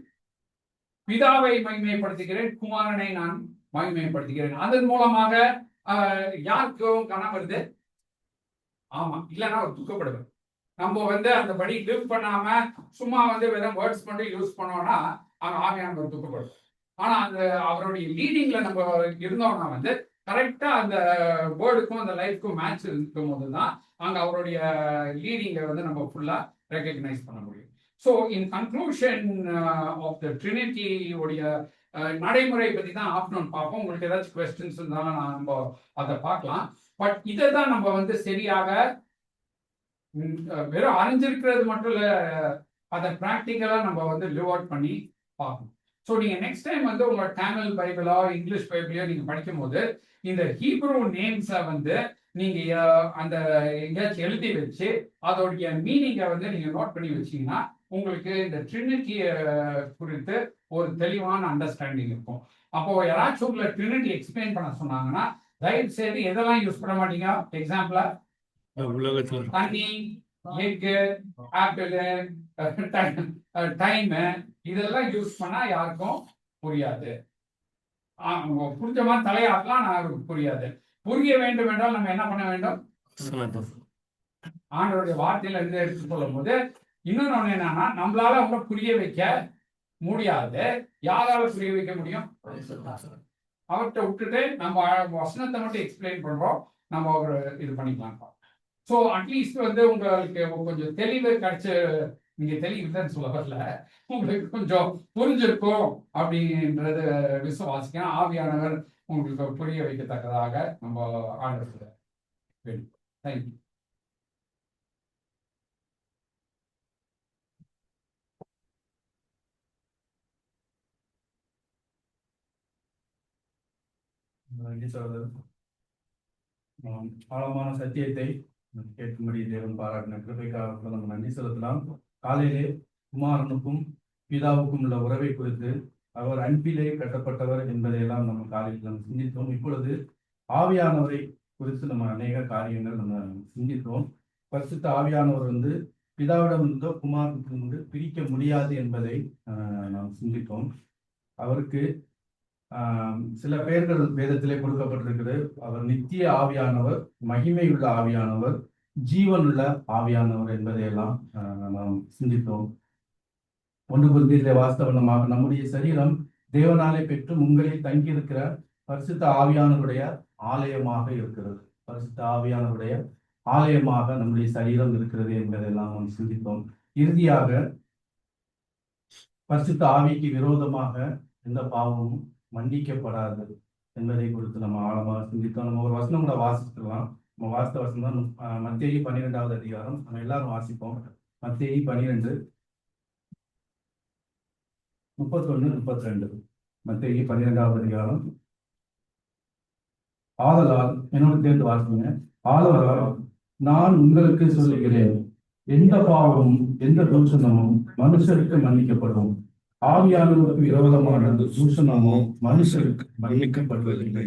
Speaker 1: பிதாவை மகிமைப்படுத்துகிறேன், குமாரனை நான் மகிமைப்படுத்துகிறேன். அதன் மூலமாக யாருக்கும் கனம் வருது, ஆமா, இல்லைன்னா அவர் துக்கப்படுவார். நம்ம வந்து அந்த படி லிவ் பண்ணாம சும்மா வந்து வெறும் வேர்ட்ஸ் மட்டும் யூஸ் பண்ணோம்னா அங்க ஆவியானவர் துக்கப்படுவார். ஆனா அந்த அவருடைய லீடிங்ல நம்ம இருந்தோம்னா வந்து கரெக்டா அந்த வேர்டுக்கும் அந்த லைஃப்க்கும் மேட்ச் இருக்கும் போது தான் அங்க அவருடைய லீடிங்கை வந்து நம்ம ஃபுல்லா ரெகக்னைஸ் பண்ண முடியும். So in conclusion of the trinity உடைய நடைமுறை பத்தி தான் ஆஃப்டர்நூன் பார்ப்போம். உங்களுக்கு ஏதாச்சும் கொஸ்டின்ஸ் இருந்தாலும் நம்ம அதை பார்க்கலாம். பட் இதை தான் நம்ம வந்து சரியாக வெறும் அறிஞ்சிருக்கிறது மட்டும் இல்ல, அதை ப்ராக்டிக்கலா நம்ம வந்து லிவ் அவுட் பண்ணி பார்க்கணும். ஸோ நீங்க நெக்ஸ்ட் டைம் வந்து உங்களோட தமிழ் பைபிளோ இங்கிலீஷ் பைபிளையோ நீங்க படிக்கும் போது இந்த ஹீப்ரூ நேம்ஸை வந்து நீங்க அந்த எங்கேயாச்சும் எழுதி வச்சு அதோடைய மீனிங்கை வந்து நீங்க நோட் பண்ணி வச்சீங்கன்னா உங்களுக்கு இந்த ட்ரினிட்டி குறித்து ஒரு தெளிவான அண்டர்ஸ்டாண்டிங் இருக்கும். அப்போ யாராச்சும் உங்களை ட்ரினிட்டி எக்ஸ்பிளைன் பண்ண சொன்னாங்கன்னா தயவு செய்து எதெல்லாம் யூஸ் பண்ண மாட்டீங்க. எக்ஸாம்பிளா
Speaker 4: உலகத்தில்
Speaker 1: தண்ணி, எக்கு, ஆப்பிள், டைம், இதெல்லாம் யூஸ் பண்ணா யாருக்கும் புரியாது. புரிஞ்ச மாதிரி தலையாட்டலாம் யாருக்கும் புரியாது. புரிய வேண்டும் என்றால் நம்ம என்ன பண்ண வேண்டும், ஆண்டவருடைய வார்த்தையில இருந்து எடுத்து சொல்லும் போது இன்னொன்னு ஒண்ணு என்னன்னா நம்மளால அவங்க புரிய வைக்க முடியாது. யாரால புரிய வைக்க முடியும், அவர்கிட்ட விட்டுட்டு நம்ம வசனத்தை மட்டும் எக்ஸ்பிளைன் பண்றோம், நம்ம ஒரு இது பண்ணிக்கலாம். ஸோ அட்லீஸ்ட் வந்து உங்களுக்கு கொஞ்சம் தெளிவு கிடைச்சு, நீங்க தெளிவுன்னு சொல்ல வரல, உங்களுக்கு கொஞ்சம் புரிஞ்சிருக்கும் அப்படின்றது விசுவாசிக்கணும். ஆவியானவர் உங்களுக்கு புரிய வைக்கத்தக்கதாக நம்ம ஆண்டவர் வேண்டும். தேங்க்யூ.
Speaker 5: ஆழமான சத்தியத்தை கேட்கும்படி தேவன் பாராட்டின கிருபைக்காக நம்ம நன்றி செலுத்தலாம். காலையிலே குமாரனுக்கும் பிதாவுக்கும் உள்ள உறவை குறித்து அவர் அன்பிலே கட்டப்பட்டவர் என்பதையெல்லாம் நம்ம காலையில் நம்ம சிந்தித்தோம். இப்பொழுது ஆவியானவரை குறித்து நம்ம அநேக காரியங்கள் நம்ம சிந்தித்தோம். பரிசுத்த ஆவியானவர் வந்து பிதாவிடம் இருந்தோ குமாரனுக்கு பிரிக்க முடியாது என்பதை நாம் சிந்தித்தோம். அவருக்கு சில பெயர்கள் வேதத்திலே கொடுக்கப்பட்டிருக்கிறது. அவர் நித்திய ஆவியானவர், மகிமையுள்ள ஆவியானவர், ஜீவனுள்ள ஆவியானவர் என்பதையெல்லாம் நாம் சிந்தித்தோம். 1 கொரிந்தியரிலே வாஸ்தவனமாக நம்முடைய சரீரம் தேவனாலே பெற்று உங்களில் தங்கியிருக்கிற பரிசுத்த ஆவியானவருடைய ஆலயமாக இருக்கிறது. பரிசுத்த ஆவியானவருடைய ஆலயமாக நம்முடைய சரீரம் இருக்கிறது என்பதெல்லாம் நாம் சிந்தித்தோம். இறுதியாக பரிசுத்த ஆவிக்கு விரோதமாக எந்த பாவமும் மன்னிக்கப்படாது என்பதை குறித்து நம்ம ஆழமாக சிந்தித்தோம். நம்ம ஒரு வசனம் கூட வாசிக்கலாம். நம்ம வாசித்த வசனம் தான் மத்தேயு 12வது அதிகாரம். நம்ம எல்லாரும் வாசிப்போம். மத்தேயு 12 31 32. மத்தேயு 12வது அதிகாரம். ஆதலால் என்னோட சேர்ந்து வாசிங்க. ஆதலால் நான் உங்களுக்கு சொல்லுகிறேன், எந்த பாவமும் எந்த தூஷணமும் மனுஷருக்கு மன்னிக்கப்படும், ஆவியானவருக்கு விரோதமான தூஷணமோ மனுஷருக்கு மன்னிக்கப்படுவதில்லை.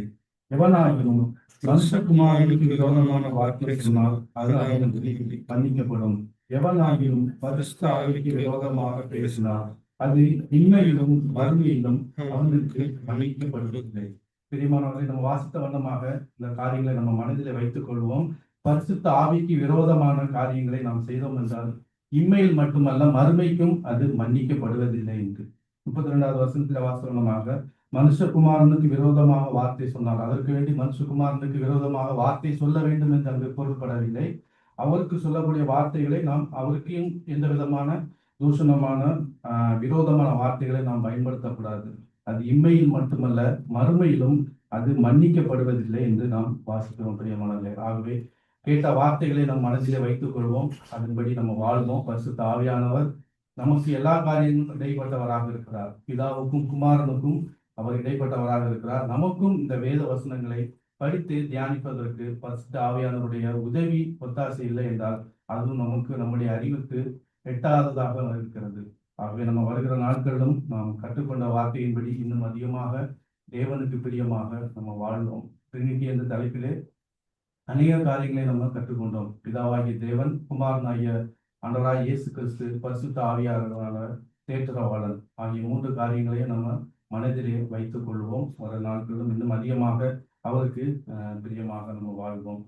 Speaker 5: எவனாகிலும் மனுஷகுமாரனுக்கு விரோதமான வார்த்தை சொன்னால் அது அவனுக்கு மன்னிக்கப்படும். எவனாகிலும் பரிசுத்த ஆவிக்கு விரோதமாக பேசினால் அது இன்மையிலும் வறுமையிலும் அவனுக்கு மன்னிக்கப்படுவதில்லை. பிரியமானவர்களை, நம்ம வாசித்த வண்ணமாக இந்த காரியங்களை நம்ம மனதிலே வைத்துக் கொள்வோம். பரிசுத்த ஆவிக்கு விரோதமான காரியங்களை நாம் செய்தோம் என்றால் இம்மையில் மட்டுமல்ல மறுமைக்கும் அது மன்னிக்கப்படுவதில்லை என்று 32வது வசனத்தில் வாசனமாக மனுஷகுமாரனுக்கு விரோதமாக வார்த்தை சொன்னார். அதற்கு வேண்டி மனுஷகுமாரனுக்கு விரோதமாக வார்த்தை சொல்ல வேண்டும் என்று அங்கு பொருள்படவில்லை. அவருக்கு சொல்லக்கூடிய வார்த்தைகளை நாம் அவருக்கு எந்த விதமான தூஷணமான விரோதமான வார்த்தைகளை நாம் பயன்படுத்தக்கூடாது. அது இம்மையில் மட்டுமல்ல மறுமையிலும் அது மன்னிக்கப்படுவதில்லை என்று நாம் வாசிக்கிறோம். பிரியமானவர்களே, ஆகவே கேட்ட வார்த்தைகளை நம் மனதிலே வைத்துக் கொள்வோம். அதன்படி நம்ம வாழ்வோம். பரிசுத்த ஆவியானவர் நமக்கு எல்லா காரியங்களும் இடைப்பட்டவராக இருக்கிறார். பிதாவுக்கும் குமாரனுக்கும் அவர் இடைப்பட்டவராக இருக்கிறார். நமக்கும் இந்த வேத வசனங்களை படித்து தியானிப்பதற்கு பரிசுத்த ஆவியானவருடைய உதவி ஒத்தாசை இல்லை என்றால் அதுவும் நமக்கு நம்முடைய அறிவுக்கு எட்டாததாக இருக்கிறது. ஆகவே நம்ம வருகிற நாட்களிலும் நாம் கற்றுக்கொண்ட வார்த்தையின்படி இன்னும் அதிகமாக தேவனுக்கு பிரியமாக நம்ம வாழ்ந்தோம். ட்ரினிட்டி என்ற தலைப்பிலே அநேக காரியங்களை நம்ம கற்றுக்கொண்டோம். பிதாவாகிய தேவன், குமாரனாகிய ஆண்டவராகிய இயேசு கிறிஸ்து, பரிசுத்த ஆவியானவர், தேற்றரவாளன் ஆகிய 3 காரியங்களையும் நம்ம மனதிலே வைத்துக் கொள்வோம். வர நாட்களிலும் இன்னும் அதிகமாக அவருக்கு பிரியமாக நம்ம வாழ்வோம்.